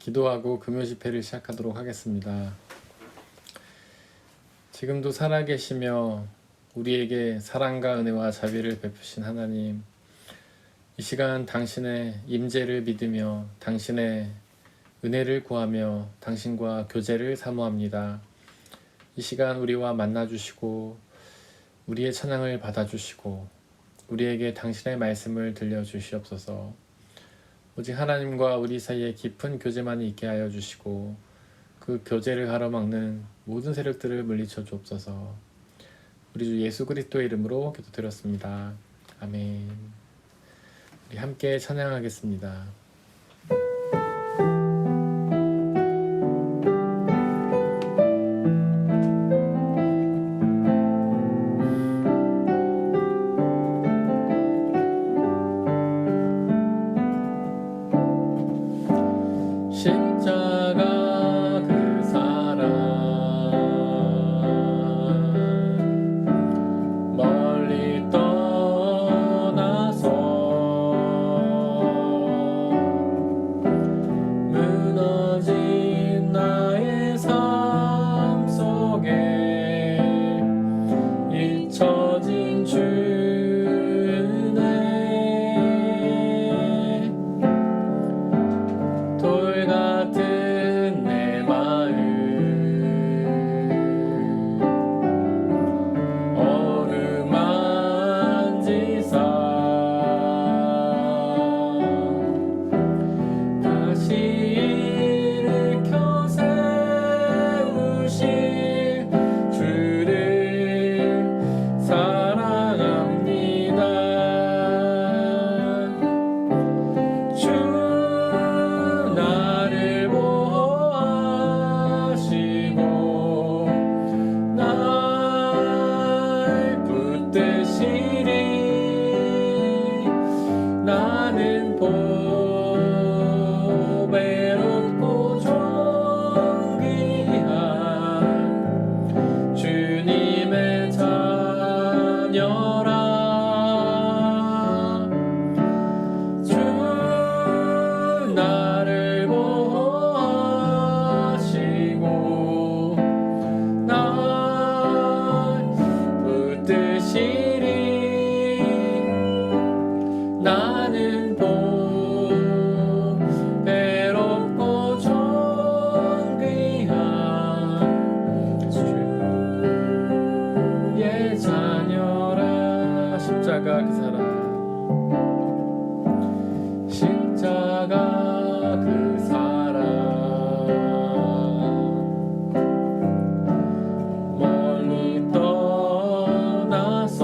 기도하고 금요 집회를 시작하도록 하겠습니다. 지금도 살아계시며 우리에게 사랑과 은혜와 자비를 베푸신 하나님, 이 시간 당신의 임재를 믿으며 당신의 은혜를 구하며 당신과 교제를 사모합니다. 이 시간 우리와 만나주시고 우리의 찬양을 받아주시고 우리에게 당신의 말씀을 들려주시옵소서. 오직 하나님과 우리 사이에 깊은 교제만이 있게 하여 주시고 그 교제를 가로막는 모든 세력들을 물리쳐 주옵소서. 우리 주 예수 그리스도의 이름으로 기도드렸습니다. 아멘. 우리 함께 찬양하겠습니다. 십자가 그 사랑 멀리 떠나서 무너진 나의 삶 속에 잊혀진 주네 돌 같은 내 마음 어루만지사 다시 일으켜 세우실 주를 사랑합니다. 주 나를 보호하시고 날 붙드시리. 나는 보배롭고 존귀한 주님의 자녀라. 주 나를 보호하시고 날 붙드시리. 나는 보배롭고 존귀한 주의 자녀라. 십자가 그 사랑 십자가 그 사랑 멀리 떠나서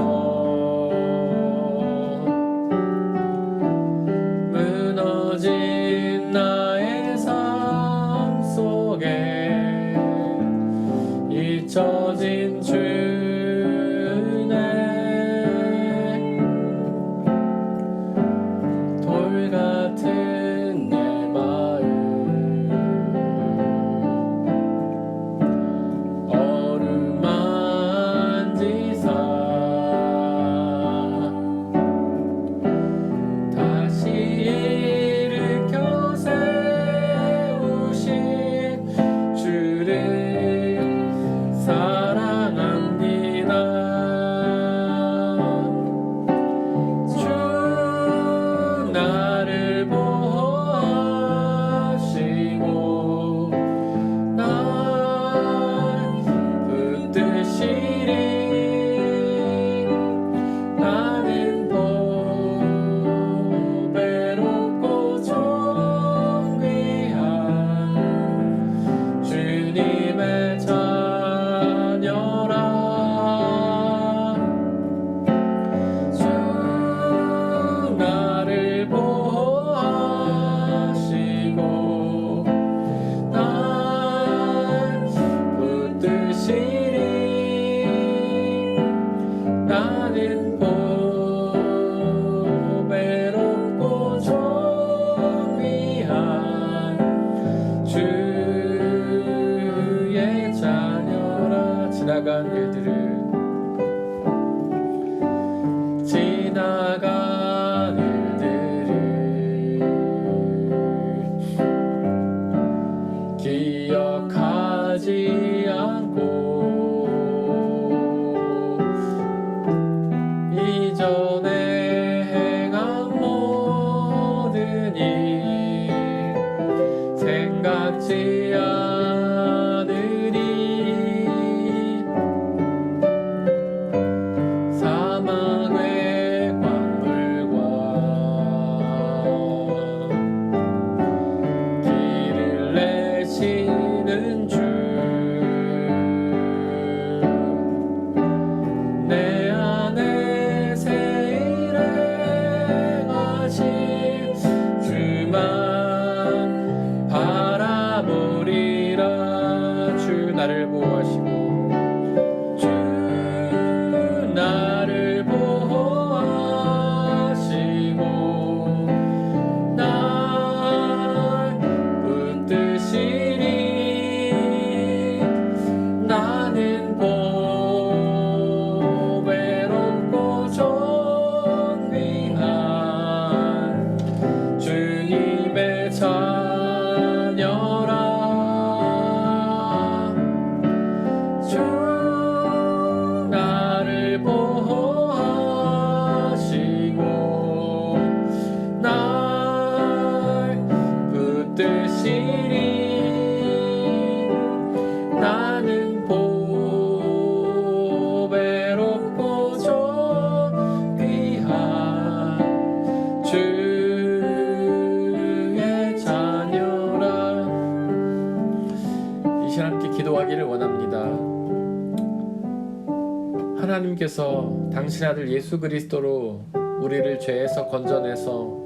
하나님께서 당신의 아들 예수 그리스도로 우리를 죄에서 건져내서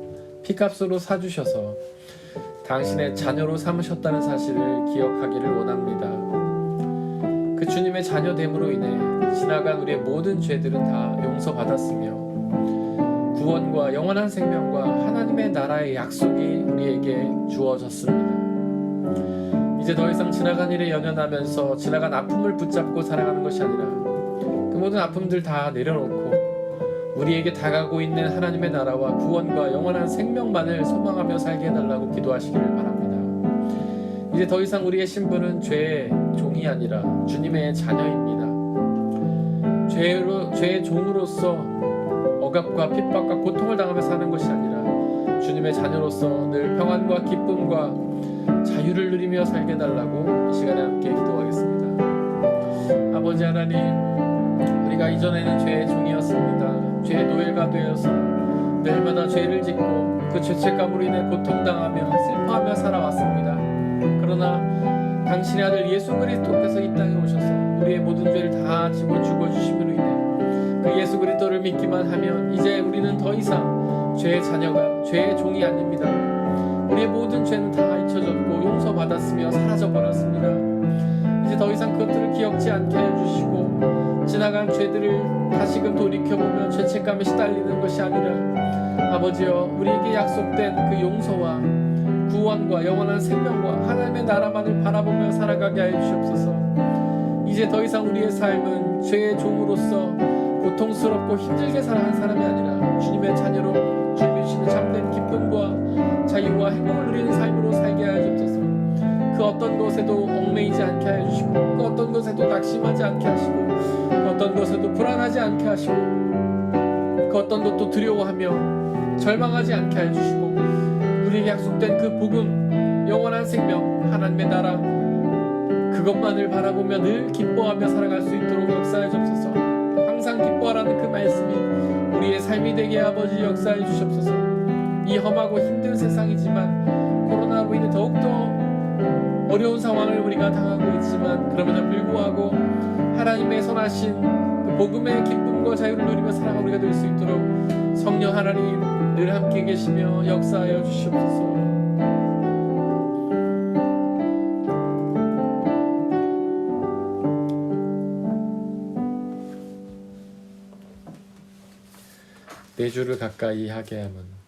피값으로 사주셔서 당신의 자녀로 삼으셨다는 사실을 기억하기를 원합니다. 그 주님의 자녀됨으로 인해 지나간 우리의 모든 죄들은 다 용서받았으며 구원과 영원한 생명과 하나님의 나라의 약속이 우리에게 주어졌습니다. 이제 더 이상 지나간 일에 연연하면서 지나간 아픔을 붙잡고 살아가는 것이 아니라 그 모든 아픔들 다 내려놓고 우리에게 다가오고 있는 하나님의 나라와 구원과 영원한 생명만을 소망하며 살게 해달라고 기도하시기를 바랍니다. 이제 더 이상 우리의 신분은 죄의 종이 아니라 주님의 자녀입니다. 죄의 종으로서 억압과 핍박과 고통을 당하며 사는 것이 아니라 주님의 자녀로서 늘 평안과 기쁨과 자유를 누리며 살게 해달라고 이 시간에 함께 기도하겠습니다. 아버지 하나님, 우리가 이전에는 죄의 종이었습니다. 죄의 노예가 되어서 매일마다 죄를 짓고 그 죄책감으로 인해 고통당하며 슬퍼하며 살아왔습니다. 그러나 당신의 아들 예수 그리스도께서 이 땅에 오셔서 우리의 모든 죄를 다 지고 죽어주심으로 인해 그 예수 그리스도를 믿기만 하면 이제 우리는 더 이상 죄의 자녀가 죄의 종이 아닙니다. 우리의 모든 죄는 다 잊혀졌고 용서받았으며 사라져버렸습니다. 이제 더 이상 그것들을 기억지 않게 해주시고 지나간 죄들을 다시금 돌이켜보며 죄책감에 시달리는 것이 아니라 아버지여, 우리에게 약속된 그 용서와 구원과 영원한 생명과 하나님의 나라만을 바라보며 살아가게 하여 주시옵소서. 이제 더 이상 우리의 삶은 죄의 종으로서 고통스럽고 힘들게 살아가는 사람이 아니라 주님의 자녀로 주님이 주시는 참된 기쁨과 자유와 행복을 누리는 삶으로 살게 하여 주옵소서. 그 어떤 것에도 얽매이지 않게 하여 주시고 그 어떤 것에도 낙심하지 않게 하시고 그 어떤 것에도 불안하지 않게 하시고 그 어떤 것도 두려워하며 절망하지 않게 하여 주시고 우리에게 약속된 그 복음, 영원한 생명, 하나님의 나라 그것만을 바라보며 늘 기뻐하며 살아갈 수 있도록 역사해 주옵소서. 항상 기뻐하라는 그 말씀이 우리의 삶이 되게 아버지 역사해 주시옵소서. 이 험하고 힘든 세상이지만 코로나로 인해 더욱더 어려운 상황을 우리가 당하고 있지만 그럼에도 불구하고 하나님의 선하신 그 복음의 기쁨과 자유를 누리며 살아가는 우리가 될 수 있도록 성령 하나님 늘 함께 계시며 역사하여 주시옵소서. 내 주를 가까이 하게 함은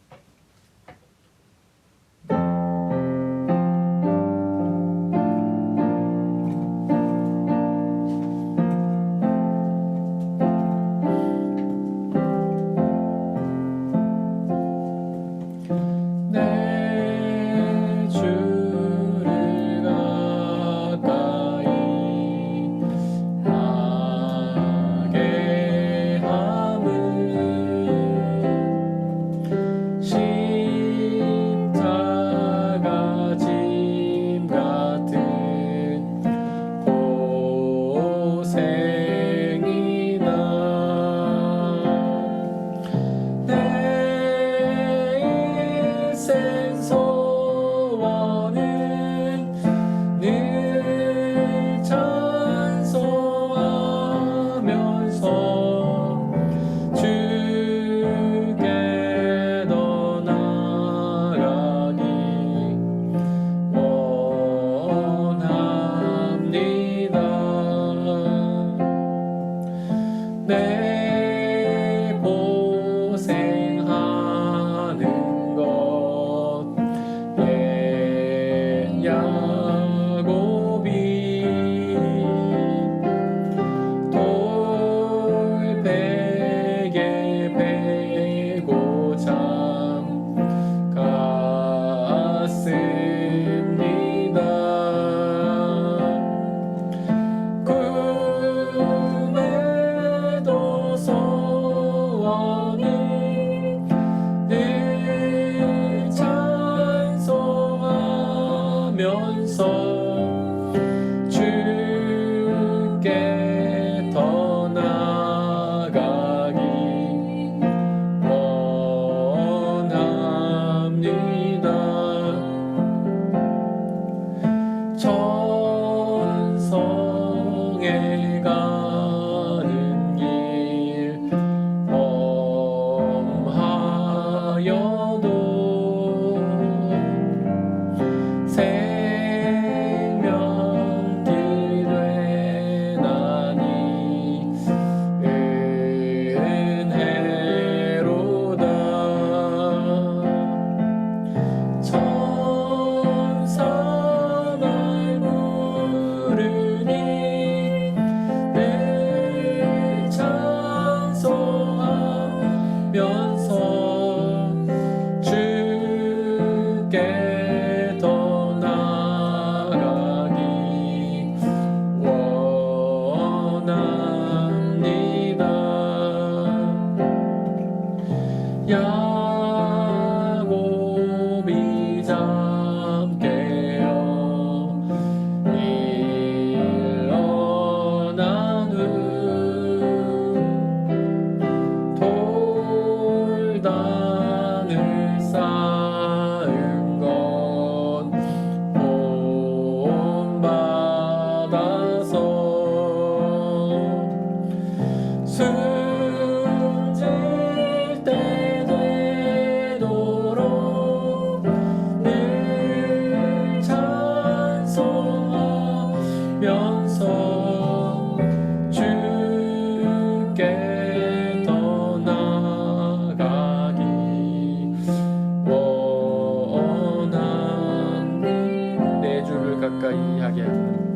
가까이 하게 하는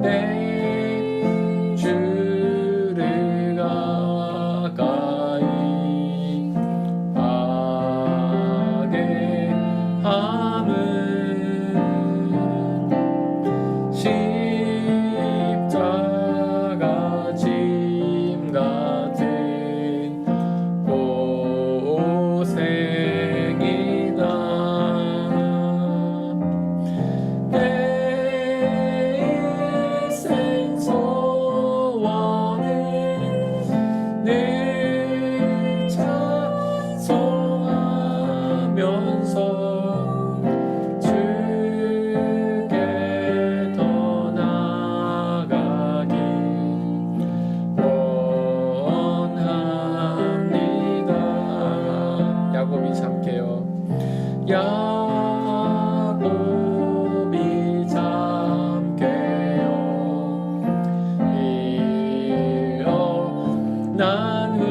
내 주를 가까이 하게 함은 십자가 짐 같은 고생이다. 내 인생 소원은 늘 찬송하면서 야곱이 잠게요 일어난 후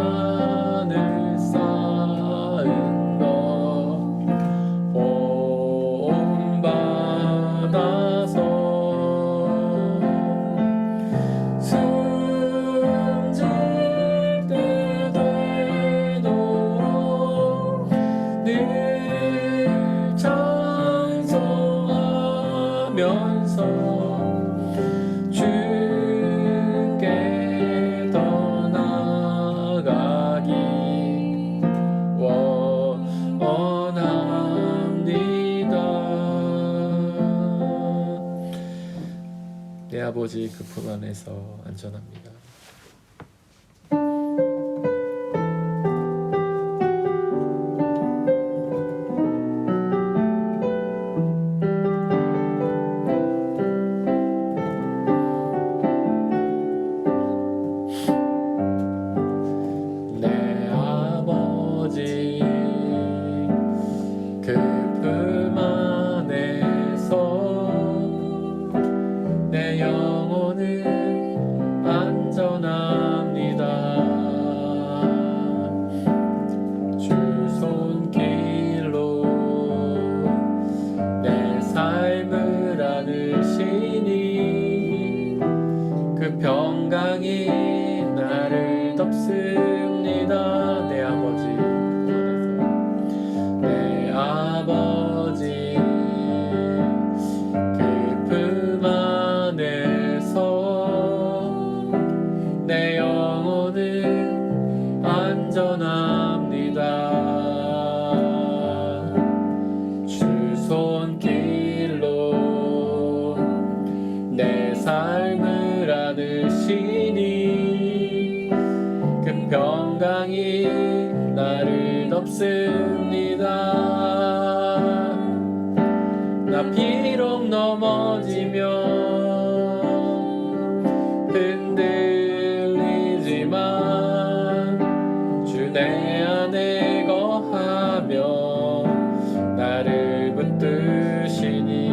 돌단을 쌓은 것 본받아서 늘 찬송하면서 주께 더 나아가기 원합니다. 내 아버지 그 품 안에서 안전합니다. 그 품 안에서 내 영혼은 안전합니다. 주 손길로 내 삶을 안으시니 그 평강이 나를 덮습니다. 내 아버지 그 품 안에서 내 영혼은 안전합니다. 주 손길로 내 삶을 안으시니 그 평강이 나를 덮습니다. 나 비록 넘어지며 흔들리지만 주 내 안에 거하며 나를 붙드시니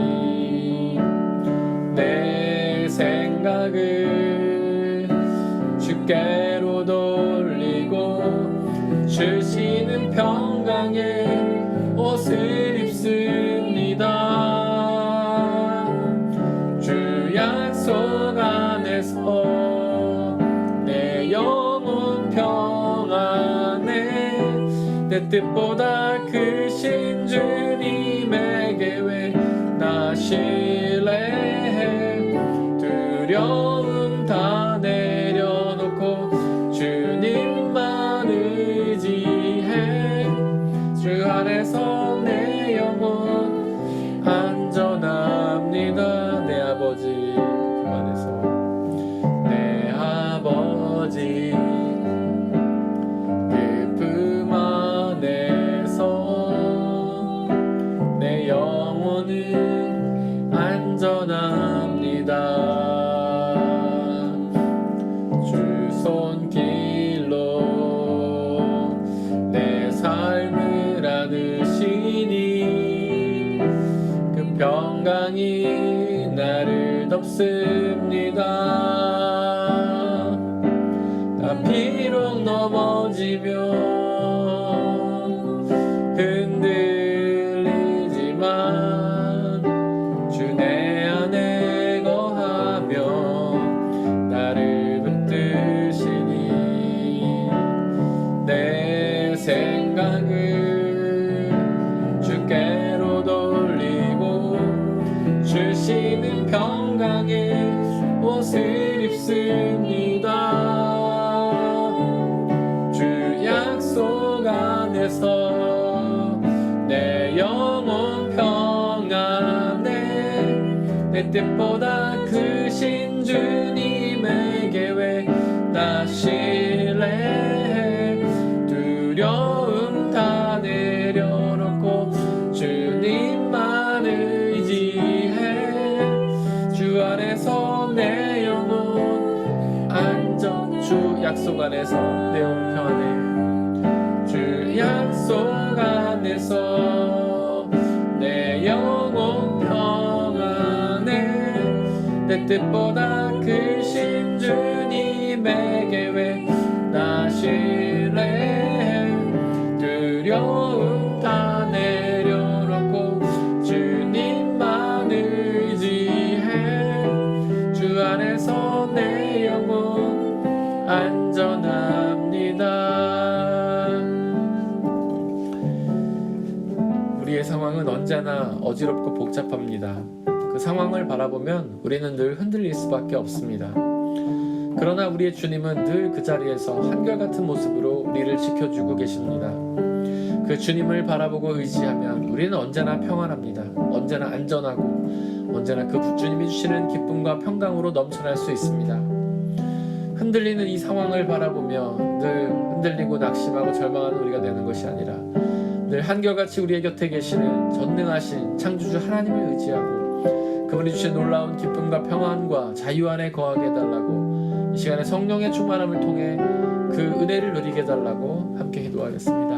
내 생각을 주께로 돌리고 주시는 평강의 옷을 입습니다. 주 약속 안에서 내 영혼 평안해 내 뜻보다 크신 주님에게 왜 나 신뢰해 두려움 다 내려놓고 주님만 의지해 주 안에서 내 영혼 안전합니다. 내 아버지 그 안에서 내 아버지 그 품 안에서 내 영혼은 안전합니다. 주 손길로 내 삶을 안으시니 그 평강이 나를 덮습니다. 나 비록 넘어지며 내 뜻보다 크신 주님의 계획 나 신뢰해 두려움 다 내려놓고 주님만 의지해 주 안에서 내 영혼 안전 주 약속 안에서 내 영혼 평안해 주 약속 안에서 내 영혼 평안해 내 뜻보다 크신 주님의 계획 나 신뢰해 두려움 다 내려놓고 주님만 의지해 주 안에서 내 영혼 안전합니다. 우리의 상황은 언제나 어지럽고 복잡합니다. 그 상황을 바라보면 우리는 늘 흔들릴 수밖에 없습니다. 그러나 우리의 주님은 늘 그 자리에서 한결같은 모습으로 우리를 지켜주고 계십니다. 그 주님을 바라보고 의지하면 우리는 언제나 평안합니다. 언제나 안전하고 언제나 그 주님이 주시는 기쁨과 평강으로 넘쳐날 수 있습니다. 흔들리는 이 상황을 바라보며 늘 흔들리고 낙심하고 절망하는 우리가 되는 것이 아니라 늘 한결같이 우리의 곁에 계시는 전능하신 창조주 하나님을 의지하고 그분이 주신 놀라운 기쁨과 평안과 자유 안에 거하게 해달라고 이 시간에 성령의 충만함을 통해 그 은혜를 누리게 해달라고 함께 기도하겠습니다.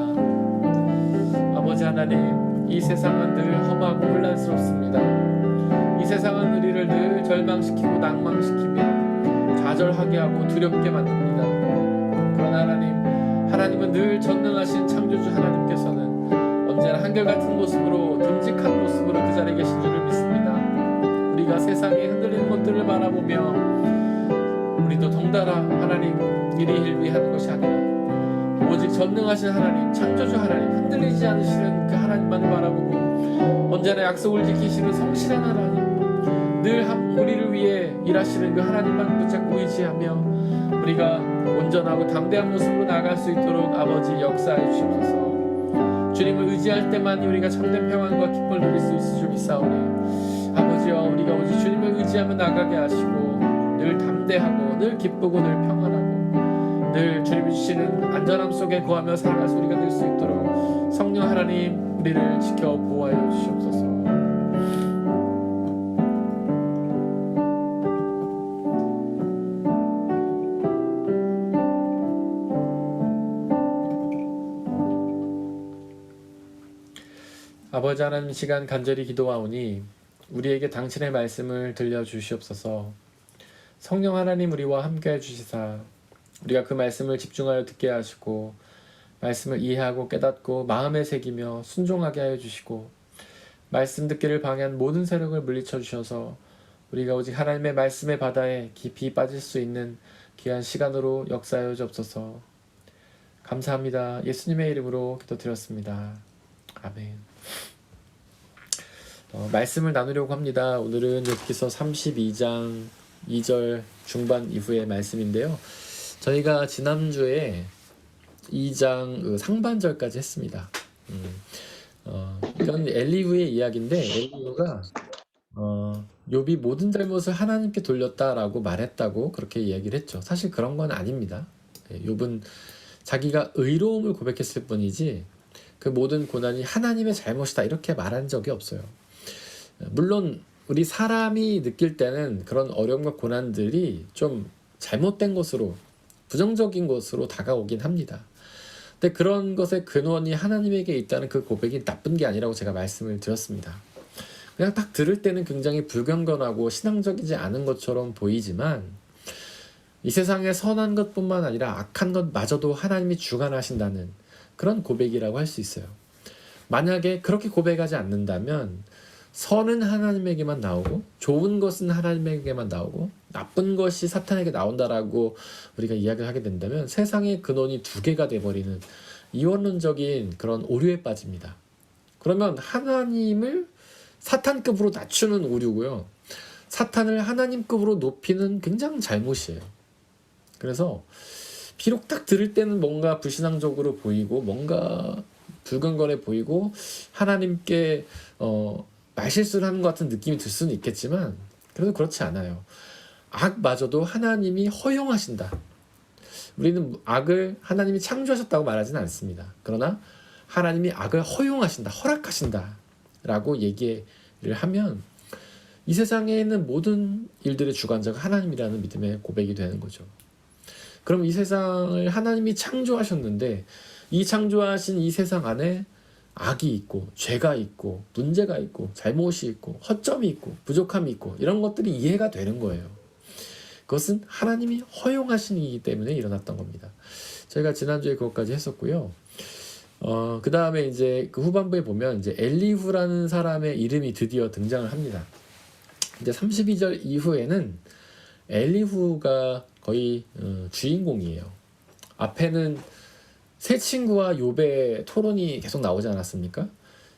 아버지 하나님, 이 세상은 늘 험하고 혼란스럽습니다. 이 세상은 우리를 늘 절망시키고 낭망시키며 좌절하게 하고 두렵게 만듭니다. 그러나 하나님은 늘 전능하신 창조주 하나님께서는 언제나 한결같은 모습으로 듬직한 모습으로 그 자리에 계신 줄을 믿습니다. 우리가 세상에 흔들리는 것들을 바라보며 우리도 덩달아 하나님 일이 일비하는 것이 아니라 오직 전능하신 하나님, 창조주 하나님, 흔들리지 않으시는 그 하나님만을 바라보고 언제나 약속을 지키시는 성실한 하나님, 늘 우리를 위해 일하시는 그 하나님만 붙잡고 의지하며 우리가 온전하고 담대한 모습으로 나아갈 수 있도록 아버지 역사해 주시옵소서. 주님을 의지할 때만 우리가 참된 평안과 기쁨을 누릴 수 있을 줄 믿사오니 아버지여, 우리가 오직 주님을 의지하며 나가게 하시고 늘 담대하고 늘 기쁘고 늘 평안하고 늘 주님이 주시는 안전함 속에 거하며 살아갈 우리가 될 수 있도록 성령 하나님 우리를 지켜 보호하여 주시옵소서. 아버지 하나님, 이 시간 간절히 기도하오니 우리에게 당신의 말씀을 들려주시옵소서. 성령 하나님 우리와 함께해 주시사 우리가 그 말씀을 집중하여 듣게 하시고 말씀을 이해하고 깨닫고 마음에 새기며 순종하게 하여 주시고 말씀 듣기를 방해한 모든 세력을 물리쳐 주셔서 우리가 오직 하나님의 말씀의 바다에 깊이 빠질 수 있는 귀한 시간으로 역사하여 주옵소서. 감사합니다. 예수님의 이름으로 기도드렸습니다. 아멘. 말씀을 나누려고 합니다. 오늘은 욥기서 32장 2절 중반 이후의 말씀인데요. 저희가 지난주에 2장 상반절까지 했습니다. 이건 엘리후의 이야기인데 엘리후가 욥이 모든 잘못을 하나님께 돌렸다라고 말했다고 그렇게 이야기를 했죠. 사실 그런 건 아닙니다. 욥은 자기가 의로움을 고백했을 뿐이지 그 모든 고난이 하나님의 잘못이다 이렇게 말한 적이 없어요. 물론 우리 사람이 느낄 때는 그런 어려움과 고난들이 좀 잘못된 것으로 부정적인 것으로 다가오긴 합니다. 근데 그런 것의 근원이 하나님에게 있다는 그 고백이 나쁜 게 아니라고 제가 말씀을 드렸습니다. 그냥 딱 들을 때는 굉장히 불경건하고 신앙적이지 않은 것처럼 보이지만 이 세상에 선한 것뿐만 아니라 악한 것마저도 하나님이 주관하신다는 그런 고백이라고 할 수 있어요. 만약에 그렇게 고백하지 않는다면 선은 하나님에게만 나오고 좋은 것은 하나님에게만 나오고 나쁜 것이 사탄에게 나온다라고 우리가 이야기를 하게 된다면 세상의 근원이 두 개가 돼버리는 이원론적인 그런 오류에 빠집니다. 그러면 하나님을 사탄급으로 낮추는 오류고요, 사탄을 하나님급으로 높이는 굉장히 잘못이에요. 그래서 비록 딱 들을 때는 뭔가 불신앙적으로 보이고 뭔가 불건건해 보이고 하나님께 말실수를 하는 것 같은 느낌이 들 수는 있겠지만 그래도 그렇지 않아요. 악마저도 하나님이 허용하신다. 우리는 악을 하나님이 창조하셨다고 말하지는 않습니다. 그러나 하나님이 악을 허용하신다, 허락하신다 라고 얘기를 하면 이 세상에 있는 모든 일들의 주관자가 하나님이라는 믿음의 고백이 되는 거죠. 그럼 이 세상을 하나님이 창조하셨는데 이 창조하신 이 세상 안에 악이 있고 죄가 있고 문제가 있고 잘못이 있고 허점이 있고 부족함이 있고 이런 것들이 이해가 되는 거예요. 그것은 하나님이 허용하신 이기 때문에 일어났던 겁니다. 저희가 지난주에 그것까지 했었고요. 그 다음에 이제 그 후반부에 보면 이제 엘리후라는 사람의 이름이 드디어 등장을 합니다. 이제 32절 이후에는 엘리후가 거의 주인공이에요. 앞에는 세 친구와 욥의 토론이 계속 나오지 않았습니까?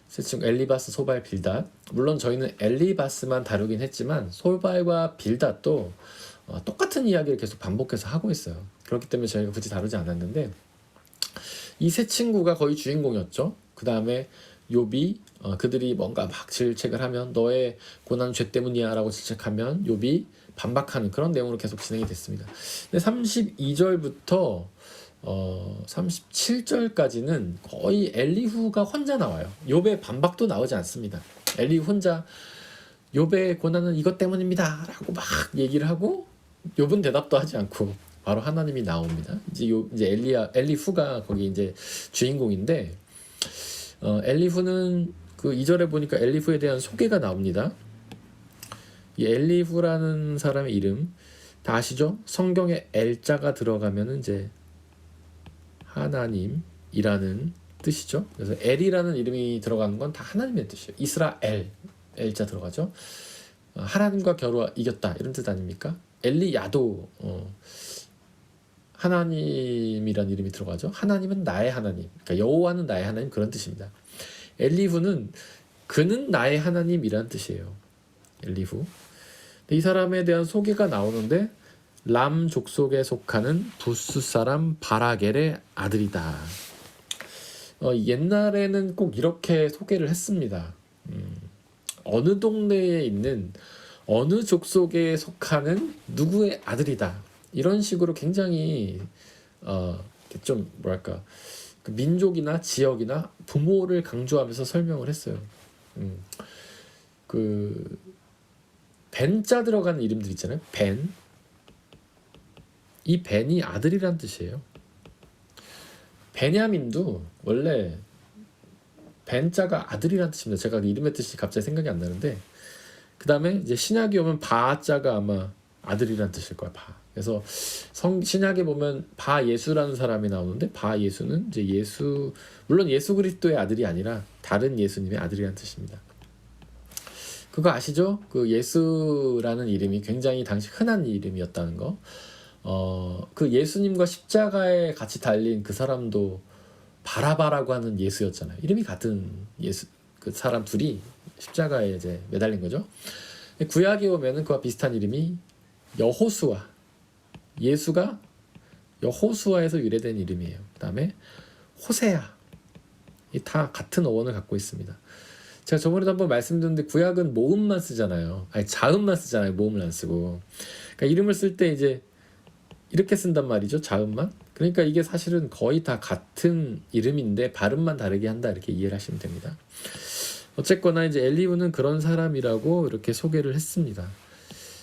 세 친구 엘리바스, 소발, 빌닷. 물론 저희는 엘리바스만 다루긴 했지만 소발과 빌닷도 똑같은 이야기를 계속 반복해서 하고 있어요. 그렇기 때문에 저희가 굳이 다루지 않았는데 이 세 친구가 거의 주인공이었죠. 그 다음에 욥이 그들이 뭔가 막 질책을 하면 너의 고난은 죄 때문이야 라고 질책하면 욥이 반박하는 그런 내용으로 계속 진행이 됐습니다. 근데 32절부터 37절까지는 거의 엘리후가 혼자 나와요. 욥의 반박도 나오지 않습니다. 엘리후 혼자 욥의 고난은 이것 때문입니다 라고 막 얘기를 하고 욥은 대답도 하지 않고 바로 하나님이 나옵니다. 이제 엘리후가 거기 이제 주인공인데 엘리후는 그 2절에 보니까 엘리후에 대한 소개가 나옵니다. 이 엘리후라는 사람의 이름 다 아시죠? 성경에 엘자가 들어가면은 이제 하나님이라는 뜻이죠. 그래서 엘이라는 이름이 들어가는 건 다 하나님의 뜻이에요. 이스라엘 엘자 들어가죠. 하나님과 겨루 이겼다 이런 뜻 아닙니까? 엘리야도 하나님이란 이름이 들어가죠. 하나님은 나의 하나님, 그러니까 여호와는 나의 하나님 그런 뜻입니다. 엘리후는 그는 나의 하나님이란 뜻이에요. 엘리후. 이 사람에 대한 소개가 나오는데 람 족속에 속하는 부스 사람 바라겔의 아들이다. 옛날에는 꼭 이렇게 소개를 했습니다. 어느 동네에 있는 어느 족속에 속하는 누구의 아들이다. 이런 식으로 굉장히 좀 뭐랄까 그 민족이나 지역이나 부모를 강조하면서 설명을 했어요. 그 벤자 들어가는 이름들 있잖아요. 벤. 이 벤이 아들이란 뜻이에요. 베냐민도 원래 벤자가 아들이란 뜻입니다. 제가 이름의 뜻이 갑자기 생각이 안 나는데 그 다음에 이제 신약에 오면 바자가 아마 아들이란 뜻일 거야. 바. 그래서 신약에 보면 바 예수라는 사람이 나오는데 바 예수는 이제 예수 물론 예수 그리스도의 아들이 아니라 다른 예수님의 아들이란 뜻입니다. 그거 아시죠? 그 예수라는 이름이 굉장히 당시 흔한 이름이었다는 거. 그 예수님과 십자가에 같이 달린 그 사람도 바라바라고 하는 예수였잖아요. 이름이 같은 예수 그 사람 둘이 십자가에 이제 매달린 거죠. 구약에 오면은 그와 비슷한 이름이 여호수아. 예수가 여호수아에서 유래된 이름이에요. 그 다음에 호세아. 이 다 같은 어원을 갖고 있습니다. 제가 저번에도 한번 말씀드렸는데 구약은 모음만 쓰잖아요. 아니 자음만 쓰잖아요. 모음을 안 쓰고. 그러니까 이름을 쓸 때 이제 이렇게 쓴단 말이죠. 자음만. 그러니까 이게 사실은 거의 다 같은 이름인데 발음만 다르게 한다 이렇게 이해를 하시면 됩니다. 어쨌거나 이제 엘리후는 그런 사람이라고 이렇게 소개를 했습니다.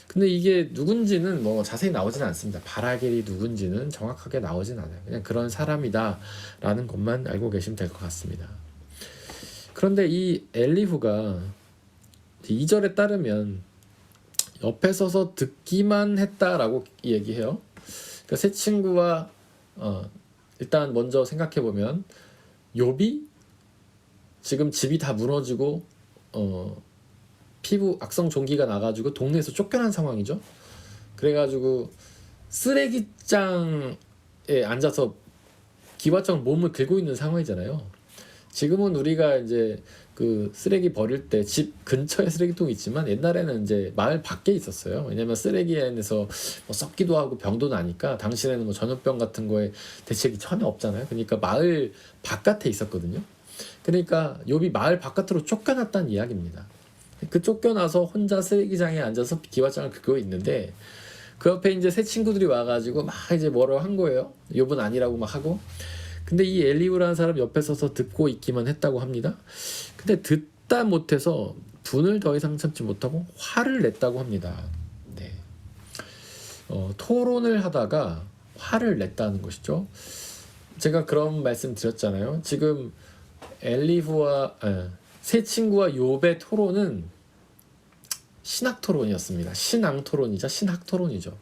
근데 이게 누군지는 뭐 자세히 나오지는 않습니다. 바라겔이 누군지는 정확하게 나오진 않아요. 그냥 그런 사람이다 라는 것만 알고 계시면 될 것 같습니다. 그런데 이 엘리후가 2절에 따르면 옆에 서서 듣기만 했다라고 얘기해요. 그러니까 세 친구와 일단 먼저 생각해보면 욥이 지금 집이 다 무너지고 피부 악성 종기가 나가지고 동네에서 쫓겨난 상황이죠. 그래가지고 쓰레기장에 앉아서 기와처럼 몸을 긁고 있는 상황이잖아요. 지금은 우리가 이제 그 쓰레기 버릴 때 집 근처에 쓰레기통이 있지만 옛날에는 이제 마을 밖에 있었어요. 왜냐면 쓰레기에서 뭐 썩기도 하고 병도 나니까 당시에는 뭐 전염병 같은 거에 대책이 전혀 없잖아요. 그러니까 마을 바깥에 있었거든요. 그러니까 욥이 마을 바깥으로 쫓겨났다는 이야기입니다. 그 쫓겨나서 혼자 쓰레기장에 앉아서 기와장을 긁고 있는데 그 옆에 이제 새 친구들이 와가지고 막 이제 뭐라고 한 거예요. 욥은 아니라고 막 하고. 근데 이 엘리후라는 사람 옆에 서서 듣고 있기만 했다고 합니다. 근데 듣다 못해서 분을 더 이상 참지 못하고 화를 냈다고 합니다. 네. 토론을 하다가 화를 냈다는 것이죠. 제가 그런 말씀 드렸잖아요. 지금 엘리후와 세 친구와 욥의 토론은 신학 토론이었습니다. 신앙 토론이자 신학 토론이죠.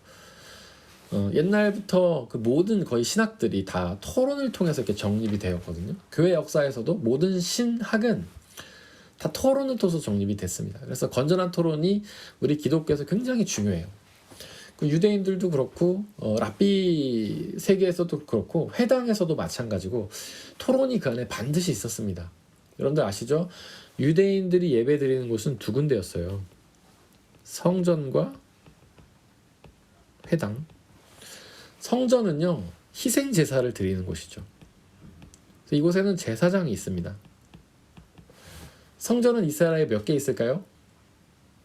옛날부터 그 모든 거의 신학들이 다 토론을 통해서 이렇게 정립이 되었거든요. 교회 역사에서도 모든 신학은 다 토론을 통해서 정립이 됐습니다. 그래서 건전한 토론이 우리 기독교에서 굉장히 중요해요. 그 유대인들도 그렇고 랍비 세계에서도 그렇고 회당에서도 마찬가지고 토론이 그 안에 반드시 있었습니다. 여러분들 아시죠? 유대인들이 예배 드리는 곳은 두 군데였어요. 성전과 회당. 성전은요 희생 제사를 드리는 곳이죠. 이곳에는 제사장이 있습니다. 성전은 이스라엘에 몇 개 있을까요?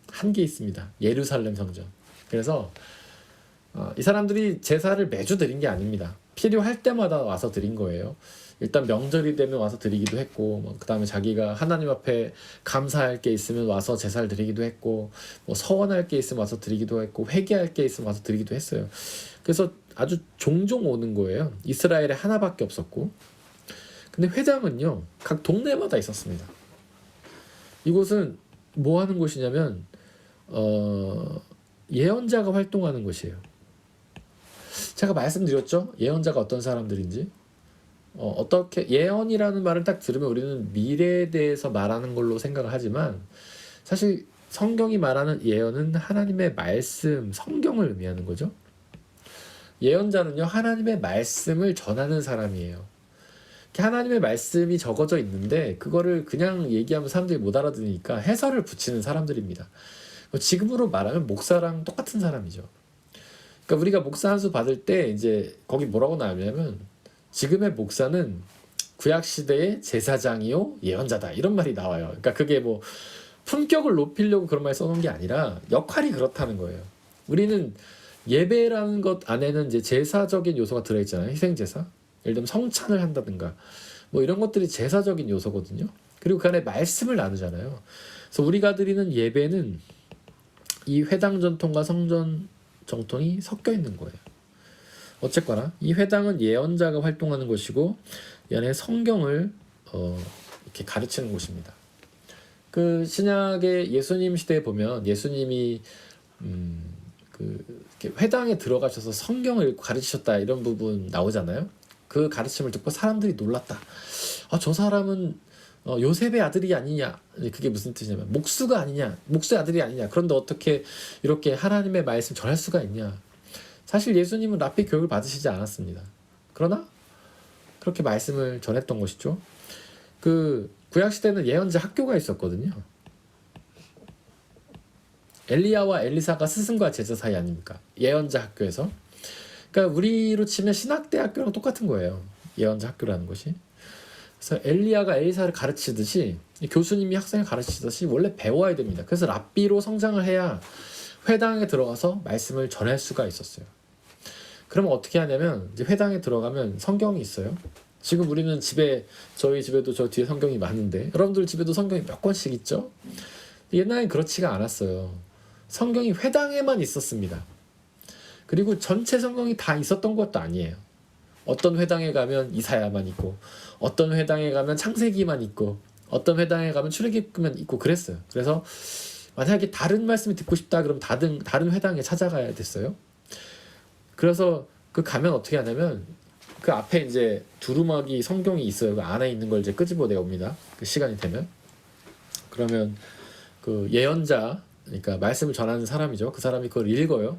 한 개 있습니다. 예루살렘 성전. 그래서 이 사람들이 제사를 매주 드린 게 아닙니다. 필요할 때마다 와서 드린 거예요. 일단 명절이 되면 와서 드리기도 했고, 그 다음에 자기가 하나님 앞에 감사할 게 있으면 와서 제사를 드리기도 했고, 서원할 게 있으면 와서 드리기도 했고, 회개할 게 있으면 와서 드리기도 했어요. 그래서 아주 종종 오는 거예요. 이스라엘에 하나밖에 없었고. 근데 회당은요 각 동네마다 있었습니다. 이곳은 뭐 하는 곳이냐면 예언자가 활동하는 곳이에요. 제가 말씀드렸죠? 예언자가 어떤 사람들인지. 어떻게 예언이라는 말을 딱 들으면 우리는 미래에 대해서 말하는 걸로 생각을 하지만 사실 성경이 말하는 예언은 하나님의 말씀, 성경을 의미하는 거죠. 예언자는요 하나님의 말씀을 전하는 사람이에요. 하나님의 말씀이 적어져 있는데 그거를 그냥 얘기하면 사람들이 못 알아들으니까 해설을 붙이는 사람들입니다. 지금으로 말하면 목사랑 똑같은 사람이죠. 그러니까 우리가 목사 한 수 받을 때 이제 거기 뭐라고 나오냐면 지금의 목사는 구약 시대의 제사장이요 예언자다 이런 말이 나와요. 그러니까 그게 뭐 품격을 높이려고 그런 말 써놓은 게 아니라 역할이 그렇다는 거예요. 우리는 예배라는 것 안에는 이제 제사적인 요소가 들어있잖아요. 희생제사. 예를 들면 성찬을 한다든가 뭐 이런 것들이 제사적인 요소거든요. 그리고 그 안에 말씀을 나누잖아요. 그래서 우리가 드리는 예배는 이 회당 전통과 성전 정통이 섞여 있는 거예요. 어쨌거나 이 회당은 예언자가 활동하는 곳이고 이 안에 성경을 이렇게 가르치는 곳입니다. 그 신약의 예수님 시대에 보면 예수님이 이렇게 회당에 들어가셔서 성경을 가르치셨다 이런 부분 나오잖아요. 그 가르침을 듣고 사람들이 놀랐다. 저 사람은 요셉의 아들이 아니냐. 그게 무슨 뜻이냐면 목수가 아니냐. 목수의 아들이 아니냐. 그런데 어떻게 이렇게 하나님의 말씀 전할 수가 있냐. 사실 예수님은 랍비 교육을 받으시지 않았습니다. 그러나 그렇게 말씀을 전했던 것이죠. 그 구약시대는 예언자 학교가 있었거든요. 엘리야와 엘리사가 스승과 제자 사이 아닙니까? 예언자 학교에서. 그러니까 우리로 치면 신학대학교랑 똑같은 거예요. 예언자 학교라는 것이. 그래서 엘리야가 엘리사를 가르치듯이 교수님이 학생을 가르치듯이 원래 배워야 됩니다. 그래서 랍비로 성장을 해야 회당에 들어가서 말씀을 전할 수가 있었어요. 그러면 어떻게 하냐면 이제 회당에 들어가면 성경이 있어요. 지금 우리는 집에 저희 집에도 저 뒤에 성경이 많은데 여러분들 집에도 성경이 몇 권씩 있죠? 옛날엔 그렇지가 않았어요. 성경이 회당에만 있었습니다. 그리고 전체 성경이 다 있었던 것도 아니에요. 어떤 회당에 가면 이사야만 있고 어떤 회당에 가면 창세기만 있고 어떤 회당에 가면 출애굽기만 있고 그랬어요. 그래서 만약에 다른 말씀이 듣고 싶다 그러면 다른 회당에 찾아가야 됐어요. 그래서 그 가면 어떻게 하냐면 그 앞에 이제 두루마기 성경이 있어요. 그 안에 있는 걸 이제 끄집어내 옵니다. 그 시간이 되면. 그러면 그 예언자, 그러니까 말씀을 전하는 사람이죠. 그 사람이 그걸 읽어요.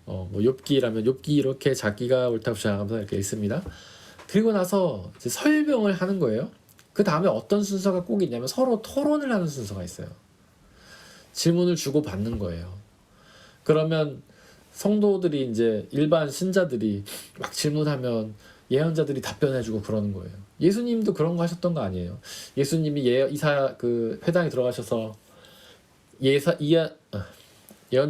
뭐 욥기라면 욥기 이렇게 자기가 옳다고 주장하면서 이렇게 읽습니다. 그리고 나서 이제 설명을 하는 거예요. 그 다음에 어떤 순서가 꼭 있냐면 서로 토론을 하는 순서가 있어요. 질문을 주고 받는 거예요. 그러면 성도들이 이제 일반 신자들이 막 질문하면 예언자들이 답변해주고 그러는 거예요. 예수님도 그런 거 하셨던 거 아니에요? 예수님이 이사 그 회당에 들어가셔서 예언자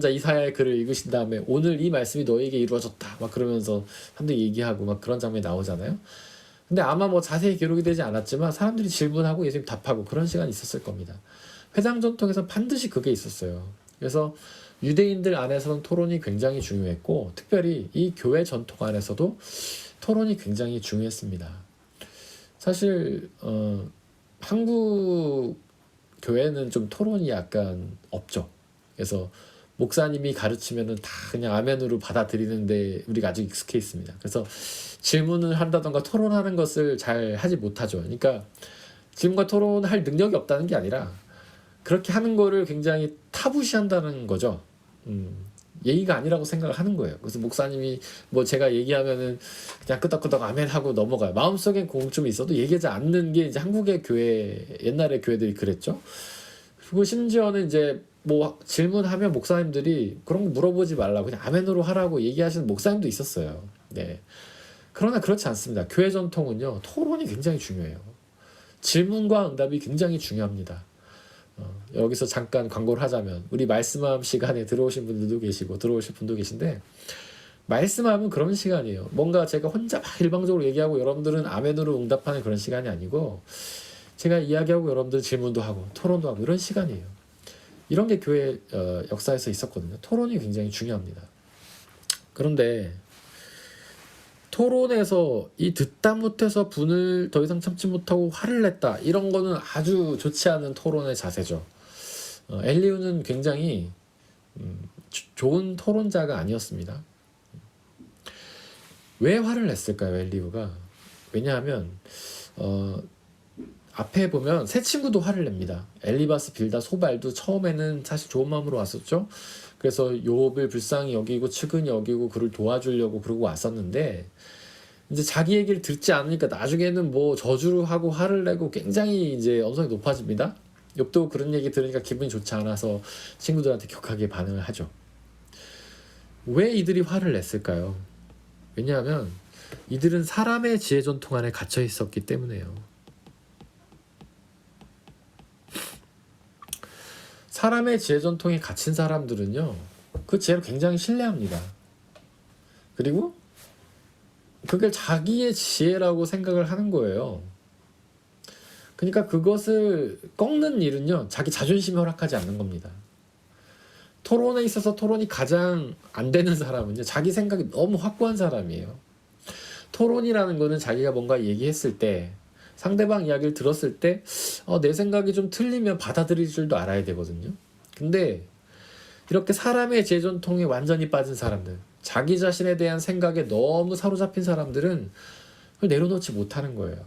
이사야의 글을 읽으신 다음에 오늘 이 말씀이 너에게 이루어졌다 막 그러면서 사람들이 얘기하고 막 그런 장면이 나오잖아요. 근데 아마 뭐 자세히 기록이 되지 않았지만 사람들이 질문하고 예수님 답하고 그런 시간이 있었을 겁니다. 회당 전통에서 반드시 그게 있었어요. 그래서 유대인들 안에서는 토론이 굉장히 중요했고 특별히 이 교회 전통 안에서도 토론이 굉장히 중요했습니다. 사실 한국 교회는 좀 토론이 약간 없죠. 그래서 목사님이 가르치면은 다 그냥 아멘으로 받아들이는데 우리가 아직 익숙해 있습니다. 그래서 질문을 한다던가 토론하는 것을 잘 하지 못하죠. 그러니까 질문과 토론할 능력이 없다는 게 아니라 그렇게 하는 거를 굉장히 타부시한다는 거죠. 예의가 아니라고 생각을 하는 거예요. 그래서 목사님이 뭐 제가 얘기하면은 그냥 끄덕끄덕 아멘 하고 넘어가요. 마음속에 공통점이 있어도 얘기하지 않는 게 이제 한국의 교회, 옛날의 교회들이 그랬죠. 그리고 심지어는 이제 뭐 질문하면 목사님들이 그런 거 물어보지 말라고 그냥 아멘으로 하라고 얘기하시는 목사님도 있었어요. 네. 그러나 그렇지 않습니다. 교회 전통은요, 토론이 굉장히 중요해요. 질문과 응답이 굉장히 중요합니다. 여기서 잠깐 광고를 하자면 우리 말씀함 시간에 들어오신 분들도 계시고 들어오실 분도 계신데 말씀하면 그런 시간이에요. 뭔가 제가 혼자 막 일방적으로 얘기하고 여러분들은 아멘으로 응답하는 그런 시간이 아니고 제가 이야기하고 여러분들 질문도 하고 토론도 하고 이런 시간이에요. 이런 게 교회 역사에서 있었거든요. 토론이 굉장히 중요합니다. 그런데 토론에서 이 듣다 못해서 분을 더 이상 참지 못하고 화를 냈다 이런 거는 아주 좋지 않은 토론의 자세죠. 엘리후는 굉장히 좋은 토론자가 아니었습니다. 왜 화를 냈을까요, 엘리후가? 왜냐하면 앞에 보면 세 친구도 화를 냅니다. 엘리바스, 빌다, 소발도 처음에는 사실 좋은 마음으로 왔었죠. 그래서 욥을 불쌍히 여기고 측은히 여기고 그를 도와주려고 그러고 왔었는데 이제 자기 얘기를 듣지 않으니까 나중에는 뭐 저주를 하고 화를 내고 굉장히 이제 언성이 높아집니다. 욥도 그런 얘기 들으니까 기분이 좋지 않아서 친구들한테 격하게 반응을 하죠. 왜 이들이 화를 냈을까요? 왜냐하면 이들은 사람의 지혜 전통 안에 갇혀 있었기 때문에요. 사람의 지혜 전통에 갇힌 사람들은요, 그 지혜를 굉장히 신뢰합니다. 그리고 그걸 자기의 지혜라고 생각을 하는 거예요. 그러니까 그것을 꺾는 일은요, 자기 자존심이 허락하지 않는 겁니다. 토론에 있어서 토론이 가장 안 되는 사람은요, 자기 생각이 너무 확고한 사람이에요. 토론이라는 거는 자기가 뭔가 얘기했을 때 상대방 이야기를 들었을 때 내 생각이 좀 틀리면 받아들일 줄도 알아야 되거든요. 근데 이렇게 사람의 지혜전통에 완전히 빠진 사람들, 자기 자신에 대한 생각에 너무 사로잡힌 사람들은 그걸 내려놓지 못하는 거예요.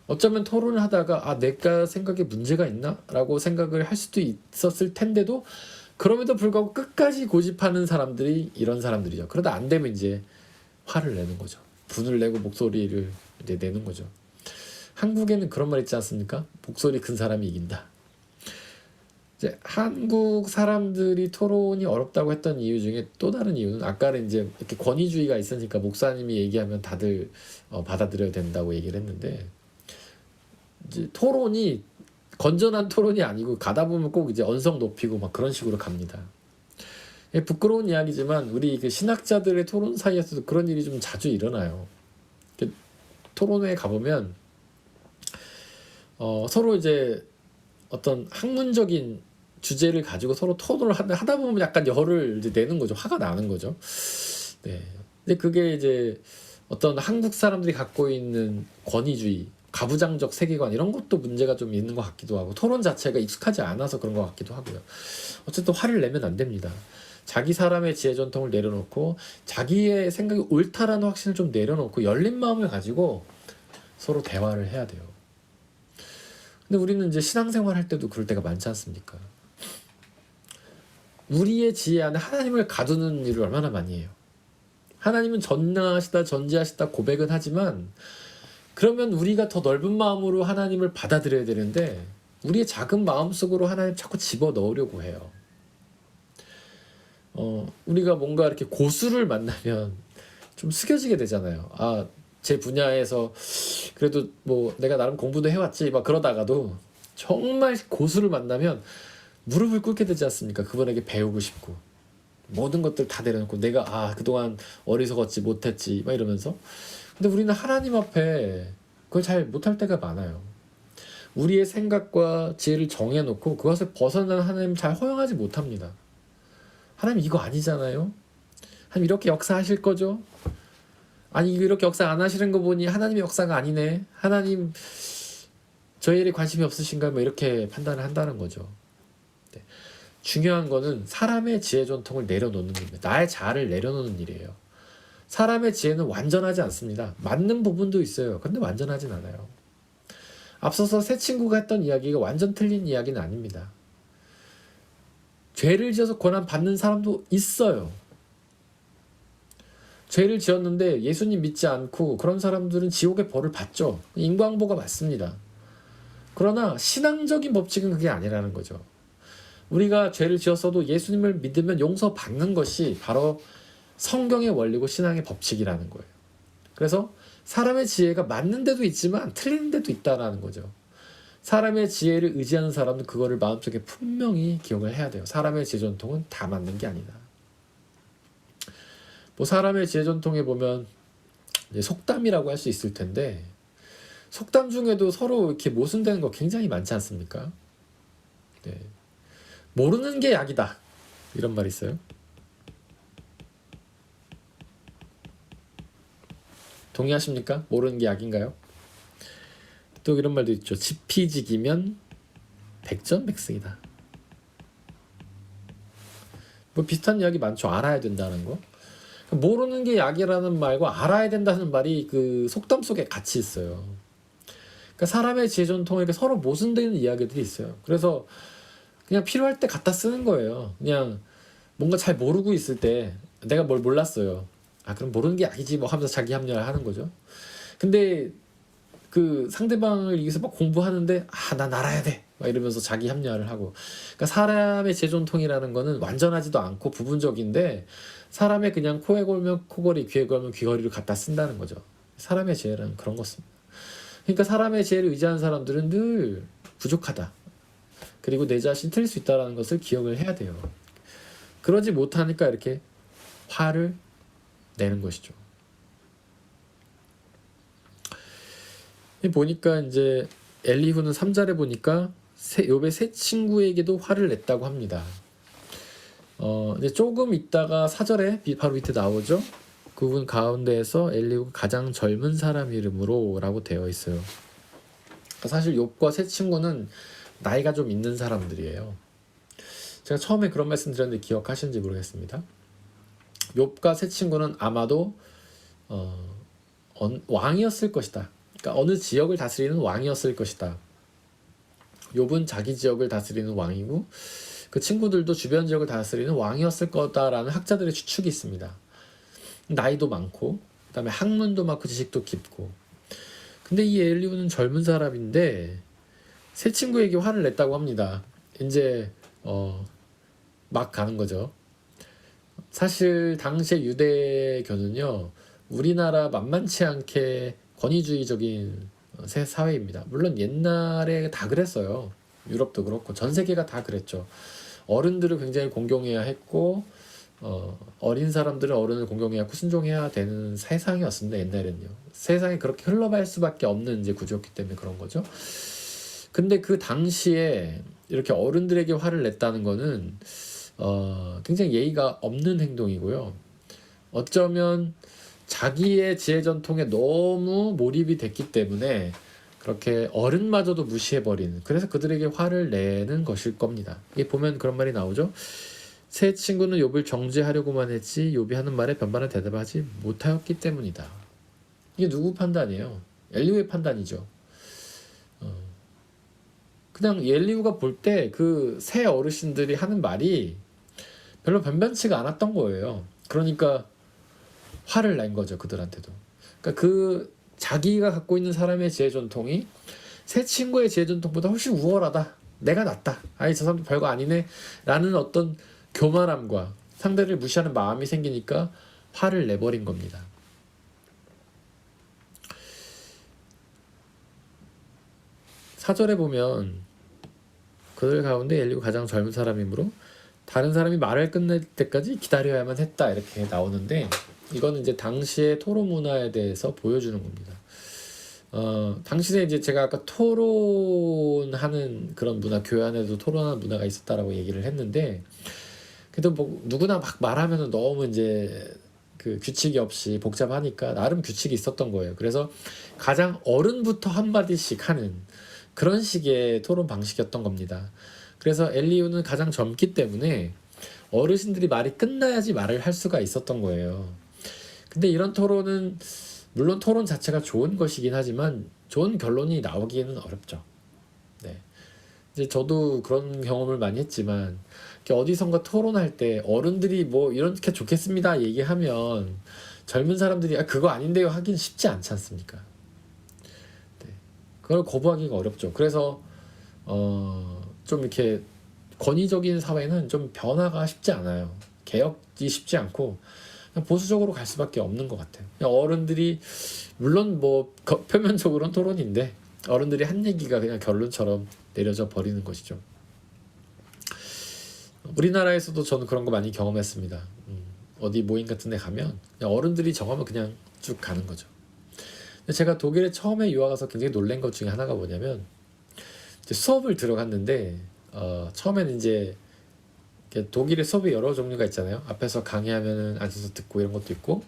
어쩌면 토론을 하다가 내가 생각에 문제가 있나? 라고 생각을 할 수도 있었을 텐데도 그럼에도 불구하고 끝까지 고집하는 사람들이 이런 사람들이죠. 그러다 안 되면 이제 화를 내는 거죠. 분을 내고 목소리를 이제 내는 거죠. 한국에는 그런 말 있지 않습니까? 목소리 큰 사람이 이긴다. 이제 한국 사람들이 토론이 어렵다고 했던 이유 중에 또 다른 이유는 아까는 이제 이렇게 권위주의가 있으니까 목사님이 얘기하면 다들 받아들여야 된다고 얘기를 했는데 이제 토론이 건전한 토론이 아니고 가다 보면 꼭 이제 언성 높이고 막 그런 식으로 갑니다. 부끄러운 이야기지만 우리 그 신학자들의 토론 사이에서도 그런 일이 좀 자주 일어나요. 토론회에 가보면 서로 이제 어떤 학문적인 주제를 가지고 서로 토론을 하다 보면 약간 열을 이제 내는 거죠. 화가 나는 거죠. 네. 근데 그게 이제 어떤 한국 사람들이 갖고 있는 권위주의, 가부장적 세계관 이런 것도 문제가 좀 있는 것 같기도 하고 토론 자체가 익숙하지 않아서 그런 것 같기도 하고요. 어쨌든 화를 내면 안 됩니다. 자기 사람의 지혜 전통을 내려놓고 자기의 생각이 옳다라는 확신을 좀 내려놓고 열린 마음을 가지고 서로 대화를 해야 돼요. 근데 우리는 이제 신앙생활 할 때도 그럴 때가 많지 않습니까? 우리의 지혜 안에 하나님을 가두는 일을 얼마나 많이 해요. 하나님은 전능하시다 전지하시다 고백은 하지만 그러면 우리가 더 넓은 마음으로 하나님을 받아들여야 되는데 우리의 작은 마음속으로 하나님 자꾸 집어넣으려고 해요. 우리가 뭔가 이렇게 고수를 만나면 좀 숙여지게 되잖아요. 제 분야에서 그래도 뭐 내가 나름 공부도 해왔지 막 그러다가도 정말 고수를 만나면 무릎을 꿇게 되지 않습니까? 그분에게 배우고 싶고 모든 것들 다 내려놓고 내가 그동안 어리석었지 못했지 막 이러면서. 근데 우리는 하나님 앞에 그걸 잘 못할 때가 많아요. 우리의 생각과 지혜를 정해놓고 그것을 벗어난 하나님 잘 허용하지 못합니다. 하나님 이거 아니잖아요. 하나님 이렇게 역사하실 거죠? 아니 이렇게 역사 안 하시는 거 보니 하나님의 역사가 아니네. 하나님 저희 일에 관심이 없으신가요? 뭐 이렇게 판단을 한다는 거죠. 네. 중요한 거는 사람의 지혜 전통을 내려놓는 겁니다. 나의 자아를 내려놓는 일이에요. 사람의 지혜는 완전하지 않습니다. 맞는 부분도 있어요. 근데 완전하진 않아요. 앞서서 새 친구가 했던 이야기가 완전 틀린 이야기는 아닙니다. 죄를 지어서 고난 받는 사람도 있어요. 죄를 지었는데 예수님 믿지 않고 그런 사람들은 지옥의 벌을 받죠. 인과응보가 맞습니다. 그러나 신앙적인 법칙은 그게 아니라는 거죠. 우리가 죄를 지었어도 예수님을 믿으면 용서받는 것이 바로 성경의 원리고 신앙의 법칙이라는 거예요. 그래서 사람의 지혜가 맞는 데도 있지만 틀린 데도 있다는 거죠. 사람의 지혜를 의지하는 사람은 그거를 마음속에 분명히 기억을 해야 돼요. 사람의 지혜 전통은 다 맞는 게 아니다. 뭐 사람의 지혜 전통에 보면 속담이라고 할 수 있을 텐데 속담 중에도 서로 이렇게 모순되는 거 굉장히 많지 않습니까? 네. 모르는 게 약이다 이런 말이 있어요. 동의하십니까? 모르는 게 약인가요? 또 이런 말도 있죠. 지피지기면 백전백승이다. 뭐 비슷한 이야기 많죠. 알아야 된다는 거. 모르는 게 약이라는 말과 알아야 된다는 말이 그 속담 속에 같이 있어요. 그러니까 사람의 지혜 전통에 서로 모순되는 이야기들이 있어요. 그래서 그냥 필요할 때 갖다 쓰는 거예요. 그냥 뭔가 잘 모르고 있을 때 내가 뭘 몰랐어요. 그럼 모르는 게 약이지 뭐 하면서 자기 합리화를 하는 거죠. 근데 그 상대방을 위해서 막 공부하는데 난 알아야 돼 막 이러면서 자기 합리화를 하고. 그러니까 사람의 지혜 전통이라는 거는 완전하지도 않고 부분적인데 사람의 그냥 코에 걸면 코걸이, 귀에 걸면 귀걸이를 갖다 쓴다는 거죠. 사람의 지혜라는 그런 것입니다. 그러니까 사람의 지혜를 의지하는 사람들은 늘 부족하다. 그리고 내 자신 틀릴 수 있다는 것을 기억을 해야 돼요. 그러지 못하니까 이렇게 화를 내는 것이죠. 보니까 이제 엘리후는 3절에 보니까 욥의 세 친구에게도 화를 냈다고 합니다. 이제 조금 있다가 4절에 바로 밑에 나오죠. 그분 가운데에서 엘리후가 가장 젊은 사람 이름으로 라고 되어 있어요. 사실 욥과 세 친구는 나이가 좀 있는 사람들이에요. 제가 처음에 그런 말씀 드렸는데 기억하시는지 모르겠습니다. 욥과 세 친구는 아마도 왕이었을 것이다. 그러니까 어느 지역을 다스리는 왕이었을 것이다. 욥은 자기 지역을 다스리는 왕이고 그 친구들도 주변 지역을 다스리는 왕이었을 거다라는 학자들의 추측이 있습니다. 나이도 많고 그 다음에 학문도 많고 지식도 깊고. 근데 이 엘리후는 젊은 사람인데 세 친구에게 화를 냈다고 합니다. 이제 막 가는 거죠. 사실 당시의 유대교는요 우리나라 만만치 않게 권위주의적인 사회입니다. 물론 옛날에 다 그랬어요. 유럽도 그렇고 전 세계가 다 그랬죠. 어른들을 굉장히 공경해야 했고 어린 사람들은 어른을 공경해야 하고 순종해야 되는 세상이었습니다. 옛날에는요. 세상이 그렇게 흘러갈 수밖에 없는 이제 구조였기 때문에 그런 거죠. 근데 그 당시에 이렇게 어른들에게 화를 냈다는 거는 굉장히 예의가 없는 행동이고요. 어쩌면 자기의 지혜 전통에 너무 몰입이 됐기 때문에 그렇게 어른마저도 무시해버리는, 그래서 그들에게 화를 내는 것일 겁니다. 이게 보면 그런 말이 나오죠. 세 친구는 욥을 정죄하려고만 했지 욥이 하는 말에 변반을 대답하지 못하였기 때문이다. 이게 누구 판단이에요? 엘리후의 판단이죠. 그냥 엘리후가 볼 때 그 세 어르신들이 하는 말이 별로 변변치가 않았던 거예요. 그러니까 화를 낸 거죠, 그들한테도. 그러니까 그 자기가 갖고 있는 사람의 지혜 전통이 새 친구의 지혜 전통보다 훨씬 우월하다. 내가 낫다. 아니 저 사람도 별거 아니네. 라는 어떤 교만함과 상대를 무시하는 마음이 생기니까 화를 내버린 겁니다. 사절에 보면 그들 가운데 엘리후가 가장 젊은 사람이므로 다른 사람이 말을 끝낼 때까지 기다려야만 했다 이렇게 나오는데 이거는 이제 당시의 토론 문화에 대해서 보여주는 겁니다. 당시에 이제 제가 아까 토론하는 그런 문화, 교회 안에도 토론하는 문화가 있었다라고 얘기를 했는데 그래도 뭐 누구나 막 말하면은 너무 이제 그 규칙이 없이 복잡하니까 나름 규칙이 있었던 거예요. 그래서 가장 어른부터 한마디씩 하는 그런 식의 토론 방식이었던 겁니다. 그래서 엘리후는 가장 젊기 때문에 어르신들이 말이 끝나야지 말을 할 수가 있었던 거예요. 근데 이런 토론은 물론 토론 자체가 좋은 것이긴 하지만 좋은 결론이 나오기는 어렵죠. 네. 이제 저도 그런 경험을 많이 했지만 어디선가 토론할 때 어른들이 뭐 이렇게 좋겠습니다 얘기하면 젊은 사람들이 그거 아닌데요 하긴 쉽지 않지 않습니까? 네. 그걸 거부하기가 어렵죠. 그래서 좀 이렇게 권위적인 사회는 좀 변화가 쉽지 않아요. 개혁이 쉽지 않고 그냥 보수적으로 갈 수밖에 없는 것 같아요. 그냥 어른들이 물론 뭐 표면적으로는 토론인데 어른들이 한 얘기가 그냥 결론처럼 내려져 버리는 것이죠. 우리나라에서도 저는 그런 거 많이 경험했습니다. 어디 모임 같은 데 가면 그냥 어른들이 정하면 그냥 쭉 가는 거죠. 근데 제가 독일에 처음에 유학 가서 굉장히 놀란 것 중에 하나가 뭐냐면 이제 수업을 들어갔는데 처음에는 이제 독일의 수업이 여러 종류가 있잖아요. 앞에서 강의하면은 앉아서 듣고 이런 것도 있고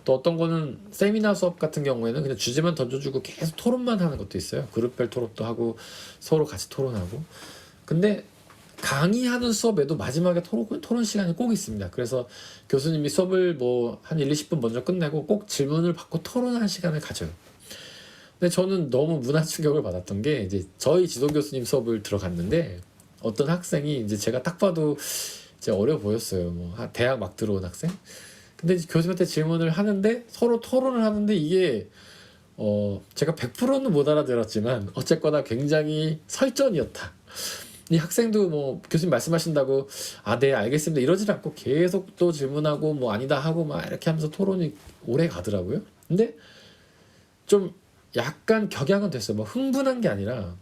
또 어떤 거는 세미나 수업 같은 경우에는 그냥 주제만 던져주고 계속 토론만 하는 것도 있어요. 그룹별 토론도 하고 서로 같이 토론하고. 근데 강의하는 수업에도 마지막에 토론 시간이 꼭 있습니다. 그래서 교수님이 수업을 뭐 한 1, 20분 먼저 끝내고 꼭 질문을 받고 토론하는 시간을 가져요. 근데 저는 너무 문화 충격을 받았던 게 이제 저희 지도 교수님 수업을 들어갔는데 어떤 학생이 이제 제가 딱 봐도 이제 어려 보였어요. 뭐 대학 막 들어온 학생. 근데 교수님한테 질문을 하는데 서로 토론을 하는데 이게 제가 100%는 못 알아들었지만 어쨌거나 굉장히 설전이었다. 이 학생도 뭐 교수님 말씀하신다고 네 알겠습니다 이러지 않고 계속 또 질문하고 뭐 아니다 하고 막 이렇게 하면서 토론이 오래 가더라고요. 근데 좀 약간 격양은 됐어요. 뭐 흥분한 게 아니라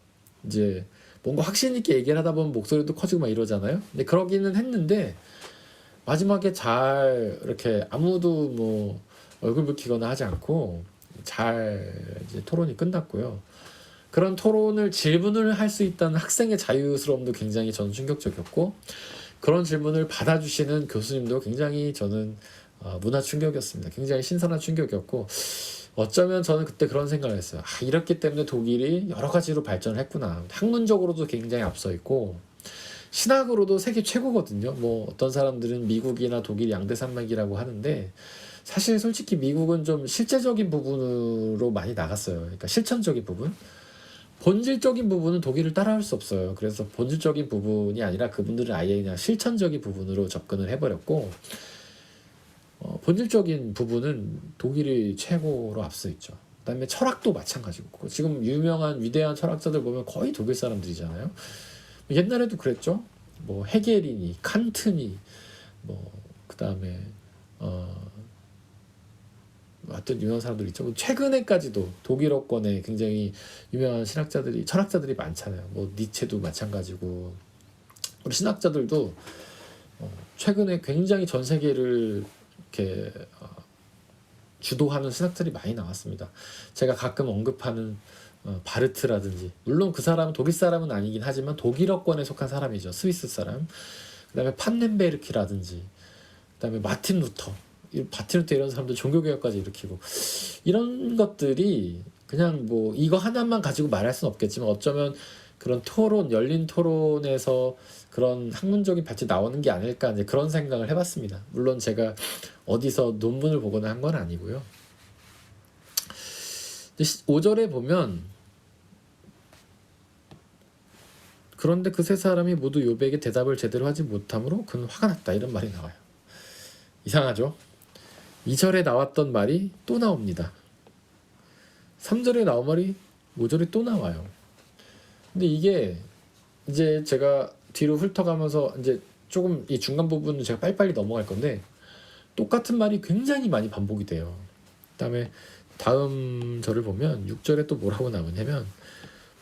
이제 뭔가 확신 있게 얘기를 하다 보면 목소리도 커지고 막 이러잖아요. 근데 그러기는 했는데 마지막에 잘 이렇게 아무도 뭐 얼굴 붉히거나 하지 않고 잘 이제 토론이 끝났고요. 그런 토론을 질문을 할 수 있다는 학생의 자유스러움도 굉장히 저는 충격적이었고 그런 질문을 받아주시는 교수님도 굉장히 저는 문화 충격이었습니다. 굉장히 신선한 충격이었고 어쩌면 저는 그때 그런 생각을 했어요. 이렇기 때문에 독일이 여러 가지로 발전을 했구나. 학문적으로도 굉장히 앞서 있고 신학으로도 세계 최고거든요. 뭐 어떤 사람들은 미국이나 독일 양대 산맥이라고 하는데 사실 솔직히 미국은 좀 실제적인 부분으로 많이 나갔어요. 그러니까 실천적인 부분. 본질적인 부분은 독일을 따라할 수 없어요. 그래서 본질적인 부분이 아니라 그분들은 아예 그냥 실천적인 부분으로 접근을 해버렸고 본질적인 부분은 독일이 최고로 앞서 있죠. 그다음에 철학도 마찬가지고 지금 유명한 위대한 철학자들 보면 거의 독일 사람들이잖아요. 옛날에도 그랬죠. 뭐 헤겔이니 칸트니 뭐 그다음에 어떤 유명한 사람들 있죠. 최근에까지도 독일어권에 굉장히 유명한 신학자들이 철학자들이 많잖아요. 뭐 니체도 마찬가지고 우리 신학자들도 최근에 굉장히 전 세계를 이렇게 주도하는 신학자들이 많이 나왔습니다. 제가 가끔 언급하는 바르트라든지 물론 그 사람은 독일 사람은 아니긴 하지만 독일어권에 속한 사람이죠. 스위스 사람. 그다음에 판넨베르크라든지 그다음에 마틴 루터 이런 사람들 종교개혁까지 일으키고 이런 것들이 그냥 뭐 이거 하나만 가지고 말할 수는 없겠지만 어쩌면 그런 열린 토론에서 그런 학문적인 발전이 나오는 게 아닐까 이제 그런 생각을 해봤습니다. 물론 제가 어디서 논문을 보거나 한 건 아니고요. 5절에 보면 그런데 그 세 사람이 모두 욥에게 대답을 제대로 하지 못함으로 그는 화가 났다 이런 말이 나와요. 이상하죠? 2절에 나왔던 말이 또 나옵니다. 3절에 나온 말이 5절에 또 나와요. 근데 이게 이제 제가 뒤로 훑어가면서 이제 조금 이 중간 부분은 제가 빨리빨리 넘어갈 건데 똑같은 말이 굉장히 많이 반복이 돼요. 그다음에 다음 절을 보면 6절에 또 뭐라고 나오냐면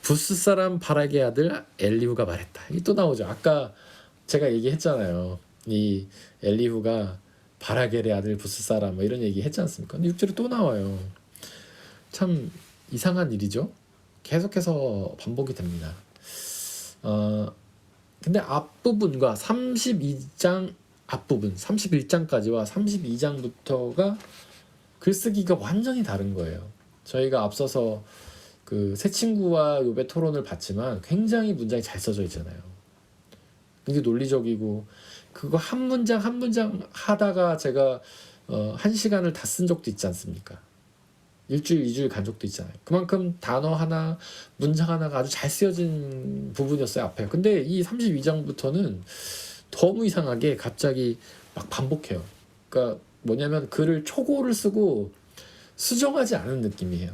부스 사람 바락의 아들 엘리후가 말했다. 이게 또 나오죠. 아까 제가 얘기했잖아요. 이 엘리후가 바라겔의 아들 부스 사람 뭐 이런 얘기 했지 않습니까? 근데 6절에 또 나와요. 참 이상한 일이죠. 계속해서 반복이 됩니다. 근데 앞부분과 32장 앞부분 31장까지와 32장부터가 글쓰기가 완전히 다른 거예요. 저희가 앞서서 그 새 친구와 욥의 토론을 봤지만 굉장히 문장이 잘 써져 있잖아요. 굉장히 논리적이고 그거 한 문장 한 문장 하다가 제가 1시간을 다 쓴 적도 있지 않습니까? 일주일, 2주일 간 적도 있잖아요. 그만큼 단어 하나, 문장 하나가 아주 잘 쓰여진 부분이었어요, 앞에. 근데 이 32장부터는 너무 이상하게 갑자기 막 반복해요. 그러니까 뭐냐면 글을 초고를 쓰고 수정하지 않은 느낌이에요.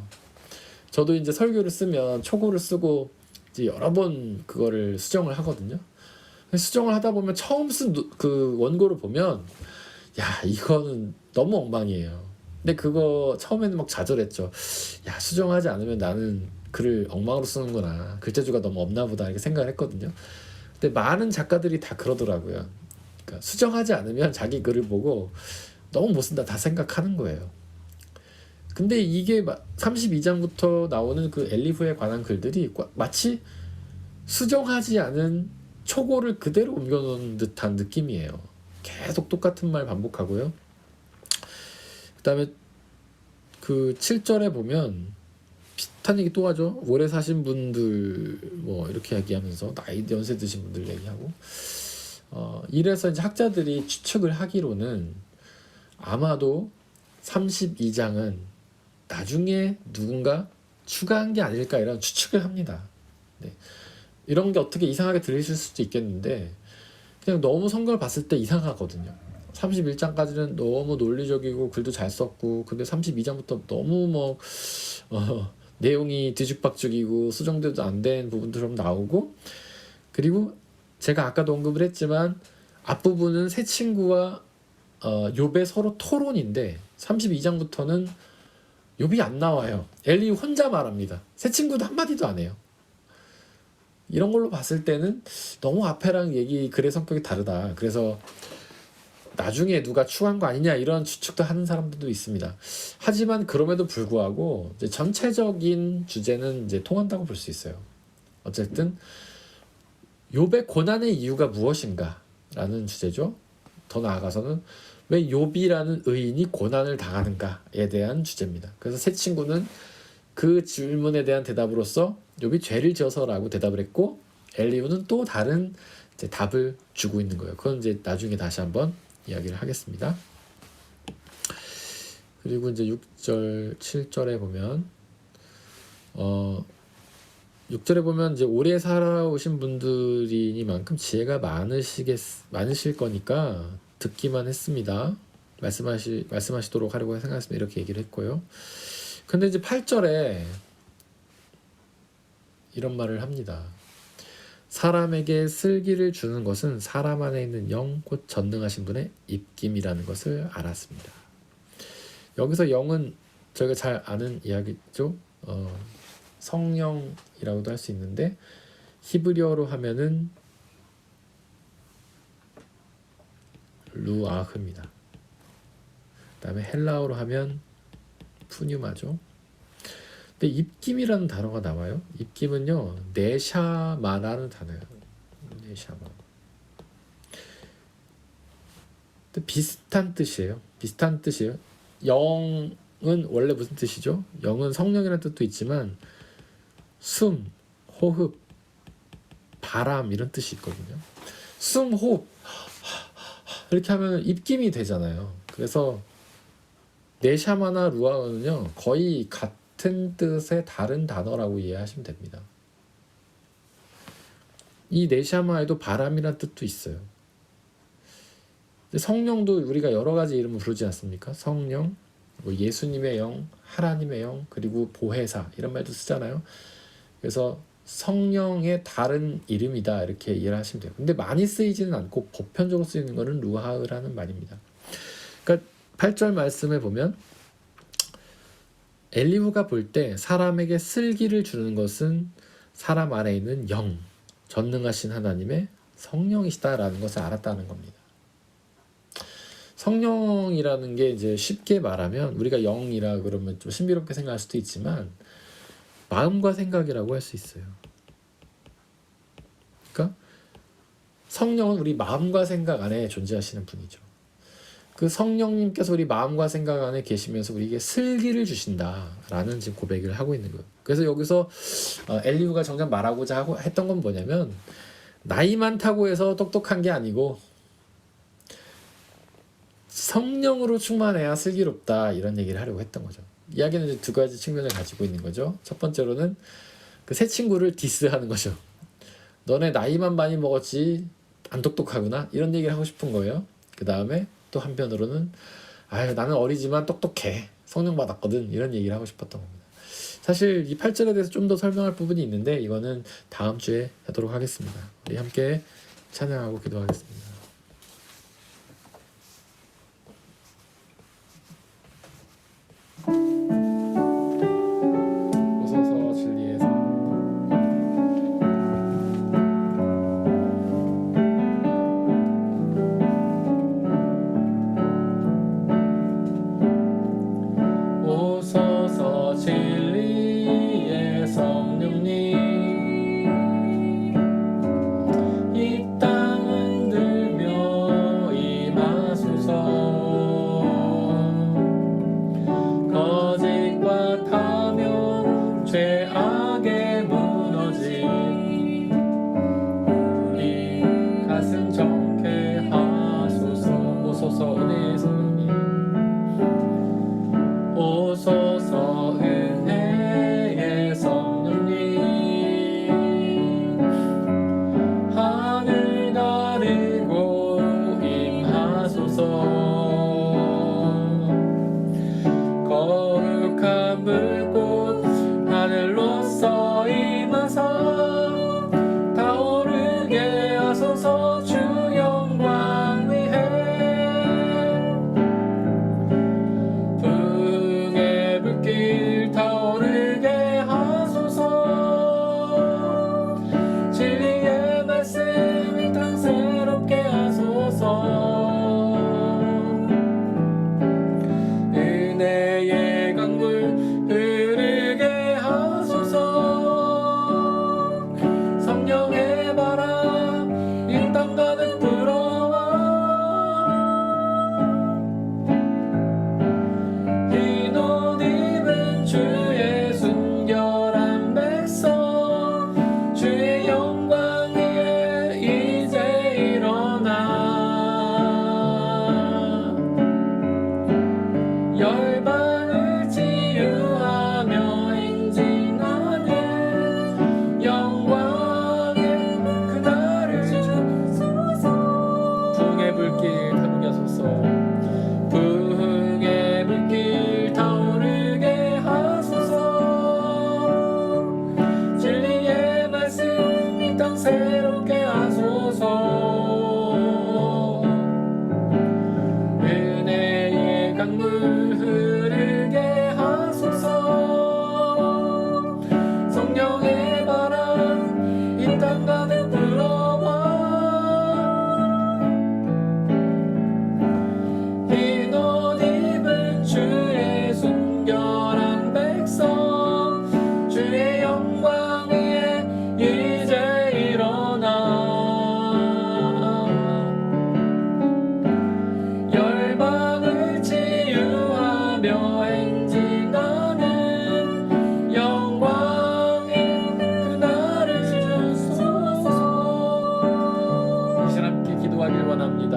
저도 이제 설교를 쓰면 초고를 쓰고 이제 여러 번 그거를 수정을 하거든요. 수정을 하다 보면 처음 쓴 그 원고를 보면 야, 이거는 너무 엉망이에요. 근데 그거 처음에는 막 좌절했죠. 야, 수정하지 않으면 나는 글을 엉망으로 쓰는구나. 글재주가 너무 없나 보다 이렇게 생각을 했거든요. 근데 많은 작가들이 다 그러더라고요. 그러니까 수정하지 않으면 자기 글을 보고 너무 못 쓴다 다 생각하는 거예요. 근데 이게 32장부터 나오는 그 엘리후에 관한 글들이 마치 수정하지 않은 초고를 그대로 옮겨놓은 듯한 느낌이에요. 계속 똑같은 말 반복하고요. 그 다음에 그 7절에 보면 비슷한 얘기 또 하죠. 오래 사신 분들 뭐 이렇게 얘기하면서 나이 연세 드신 분들 얘기하고 이래서 이제 학자들이 추측을 하기로는 아마도 32장은 나중에 누군가 추가한 게 아닐까 이런 추측을 합니다. 네. 이런 게 어떻게 이상하게 들리실 수도 있겠는데 그냥 너무 성경을 봤을 때 이상하거든요. 31장까지는 너무 논리적이고 글도 잘 썼고 근데 32장부터 너무 내용이 뒤죽박죽이고 수정돼도 안 된 부분들좀 나오고 그리고 제가 아까도 언급을 했지만 앞부분은 새 친구와 욥의 서로 토론인데 32장부터는 욥이 안 나와요. 엘리 혼자 말합니다. 새 친구도 한마디도 안 해요. 이런 걸로 봤을 때는 너무 앞에랑 얘기 글의 성격이 다르다. 그래서 나중에 누가 추가한 거 아니냐 이런 추측도 하는 사람들도 있습니다. 하지만 그럼에도 불구하고 이제 전체적인 주제는 이제 통한다고 볼 수 있어요. 어쨌든 욥의 고난의 이유가 무엇인가라는 주제죠. 더 나아가서는 왜 욥이라는 의인이 고난을 당하는가에 대한 주제입니다. 그래서 새 친구는 그 질문에 대한 대답으로서 욥이 죄를 지어서라고 대답을 했고 엘리후는 또 다른 이제 답을 주고 있는 거예요. 그건 이제 나중에 다시 한번 이야기를 하겠습니다. 그리고 이제 6절, 7절에 보면 6절에 보면 이제 오래 살아오신 분들이니만큼 지혜가 많으실 거니까 듣기만 했습니다. 말씀하시도록 하려고 생각했습니다. 이렇게 얘기를 했고요. 근데 이제 8절에 이런 말을 합니다. 사람에게 슬기를 주는 것은 사람 안에 있는 영, 곧 전능하신 분의 입김이라는 것을 알았습니다. 여기서 영은 저희가 잘 아는 이야기죠. 성령이라고도 할 수 있는데 히브리어로 하면은 루아흐입니다. 그 다음에 헬라어로 하면 푸뉴마죠. 근데 입김이라는 단어가 나와요. 입김은요 네샤마라는 단어예요. 네샤마. 비슷한 뜻이에요. 영은 원래 무슨 뜻이죠? 영은 성령이라는 뜻도 있지만 숨, 호흡, 바람 이런 뜻이 있거든요. 숨, 호흡 이렇게 하면 입김이 되잖아요. 그래서 네샤마나 루아흐는요 거의 같은 뜻의 다른 단어라고 이해하시면 됩니다. 이 네샤마에도 바람이라는 뜻도 있어요. 성령도 우리가 여러 가지 이름을 부르지 않습니까? 성령, 뭐 예수님의 영, 하나님의 영, 그리고 보혜사 이런 말도 쓰잖아요. 그래서 성령의 다른 이름이다 이렇게 이해를 하시면 돼요. 근데 많이 쓰이지는 않고 보편적으로 쓰이는 것은 루하흐라는 말입니다. 그러니까 8절 말씀에 보면 엘리후가 볼 때 사람에게 슬기를 주는 것은 사람 안에 있는 영, 전능하신 하나님의 성령이시다라는 것을 알았다는 겁니다. 성령이라는 게 이제 쉽게 말하면 우리가 영이라 그러면 좀 신비롭게 생각할 수도 있지만 마음과 생각이라고 할 수 있어요. 그러니까 성령은 우리 마음과 생각 안에 존재하시는 분이죠. 그 성령님께서 우리 마음과 생각 안에 계시면서 우리에게 슬기를 주신다라는 지금 고백을 하고 있는 거예요. 그래서 여기서 엘리후가 정작 말하고자 했던 건 뭐냐면 나이 많다고 해서 똑똑한 게 아니고 성령으로 충만해야 슬기롭다 이런 얘기를 하려고 했던 거죠. 이야기는 이제 두 가지 측면을 가지고 있는 거죠. 첫 번째로는 그 새 친구를 디스하는 거죠. 너네 나이만 많이 먹었지 안 똑똑하구나 이런 얘기를 하고 싶은 거예요. 그 다음에 또 한편으로는 아유 나는 어리지만 똑똑해 성령 받았거든 이런 얘기를 하고 싶었던 겁니다. 사실 이 8절에 대해서 좀 더 설명할 부분이 있는데 이거는 다음 주에 하도록 하겠습니다. 우리 함께 찬양하고 기도하겠습니다. 오소서 진리의 성 오소서 진리의 성령님 이 땅을 들며 임하소서 거짓과 타면 죄악에 무너진 우리 가슴 정케 하소서 오소서 은혜의 성령님 오소서 은혜의 성령님 하늘 가르고 임하소서 거룩한 불꽃 하늘로서 임하사 타오르게 하소서 주 영광 위해 부흥의 불길 타오르게 하소서 진리의 말씀 이 땅 새롭게 하소서 은혜의 강물 흐르게 하소서 성령의 바람 이 땅 가득 불어와 흰 옷 입은 주의 순결한 백성 주의 영광 위에 이제 일어나 열방을 치유하며 행진하는 영광의 그날을 주소서 부흥의 불길 타오르게 하소서 부흥의 불길 타오르게 하소서 진리의 말씀 이 땅 새롭게 하소서 은혜의 강물 흐르게 하소서 성령의 바람 이 땅 가득 불어와 흰 옷 입은 주의 순결한 백성 주의 영광 위에 이제 일어나 열방을 치유하며 행진하는 영광의 그날을 주소서 이 시간 함께 기도하길 원합니다.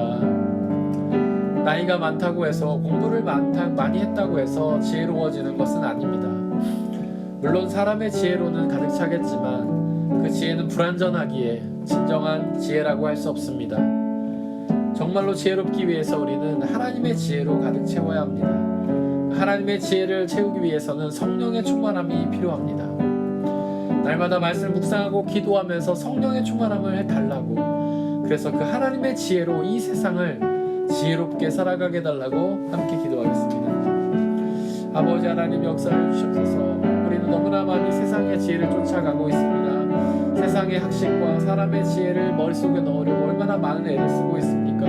나이가 많다고 해서 공부를 많이 했다고 해서 지혜로워지는 것은 아닙니다. 물론 사람의 지혜로는 가득 차겠지만 그 지혜는 불완전하기에 진정한 지혜라고 할 수 없습니다. 정말로 지혜롭기 위해서 우리는 하나님의 지혜로 가득 채워야 합니다. 하나님의 지혜를 채우기 위해서는 성령의 충만함이 필요합니다. 날마다 말씀을 묵상하고 기도하면서 성령의 충만함을 해달라고 그래서 그 하나님의 지혜로 이 세상을 지혜롭게 살아가게 해달라고 함께 기도하겠습니다. 아버지 하나님 역사를 주시옵소서. 우리는 너무나 많이 세상의 지혜를 쫓아가고 있습니다. 세상의 학식과 사람의 지혜를 머릿속에 넣으려고 얼마나 많은 애를 쓰고 있습니까?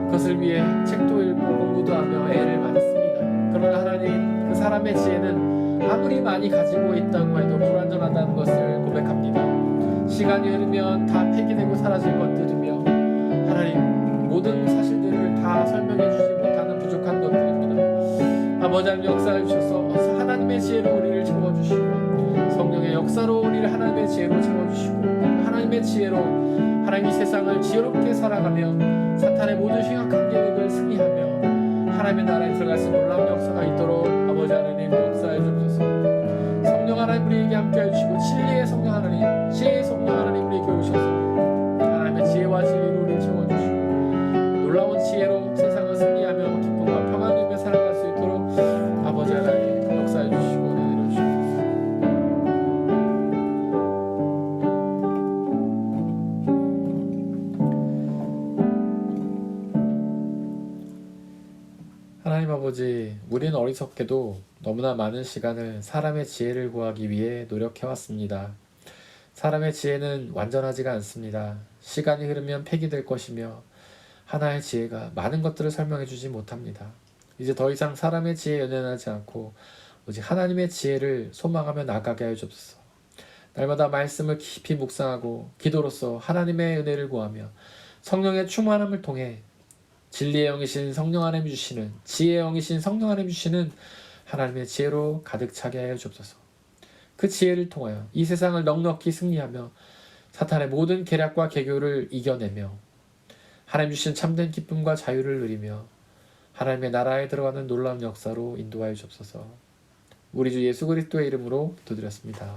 그것을 위해 책도 읽고 공부도 하며 애를 많이 씁니다. 그러나 하나님, 그 사람의 지혜는 아무리 많이 가지고 있다고 해도 불완전하다는 것을 고백합니다. 시간이 흐르면 다 폐기되고 사라질 것들이며 하나님, 모든 사실들을 다 설명해 주지 못하는 부족한 것들입니다. 아버지 하나님, 역사해 주셔서 하나님의 지혜로 우리를 채워주시고 성령의 역사로 우리를 하나님의 지혜로 채워주시고 하나님의 지혜로 하나님 이 세상을 지혜롭게 살아가며 사탄의 모든 흉악한 계획을 승리하며 하나님의 나라에 들어갈 수 있는 놀라운 역사가 있도록 아버지 하나님 역사해 주옵소서. 성령 하나님 우리에게 함께해 주시고 진리의 성령 하나님, 지혜의 성령 하나님 우리에게 오셔서 하나님의 지혜와 진리로 우리를 채워주시고 놀라운 지혜로 세상을 승리하며 기쁨과 평안을 누리며 살아갈 수 있도록 아버지 하나님 역사해 주시고 은혜 내려주시옵소서. 하나님 아버지, 우리는 어리석게도 너무나 많은 시간을 사람의 지혜를 구하기 위해 노력해왔습니다. 사람의 지혜는 완전하지가 않습니다. 시간이 흐르면 폐기될 것이며 하나의 지혜가 많은 것들을 설명해주지 못합니다. 이제 더 이상 사람의 지혜에 연연하지 않고 오직 하나님의 지혜를 소망하며 나아가게 하여 주옵소서. 날마다 말씀을 깊이 묵상하고 기도로서 하나님의 은혜를 구하며 성령의 충만함을 통해 진리의 영이신 성령 하나님 주시는, 지혜의 영이신 성령 하나님 주시는 하나님의 지혜로 가득 차게 하여 주옵소서. 그 지혜를 통하여 이 세상을 넉넉히 승리하며 사탄의 모든 계략과 계교를 이겨내며 하나님 주신 참된 기쁨과 자유를 누리며 하나님의 나라에 들어가는 놀라운 역사로 인도하여 주옵소서. 우리 주 예수 그리스도의 이름으로 기도드렸습니다.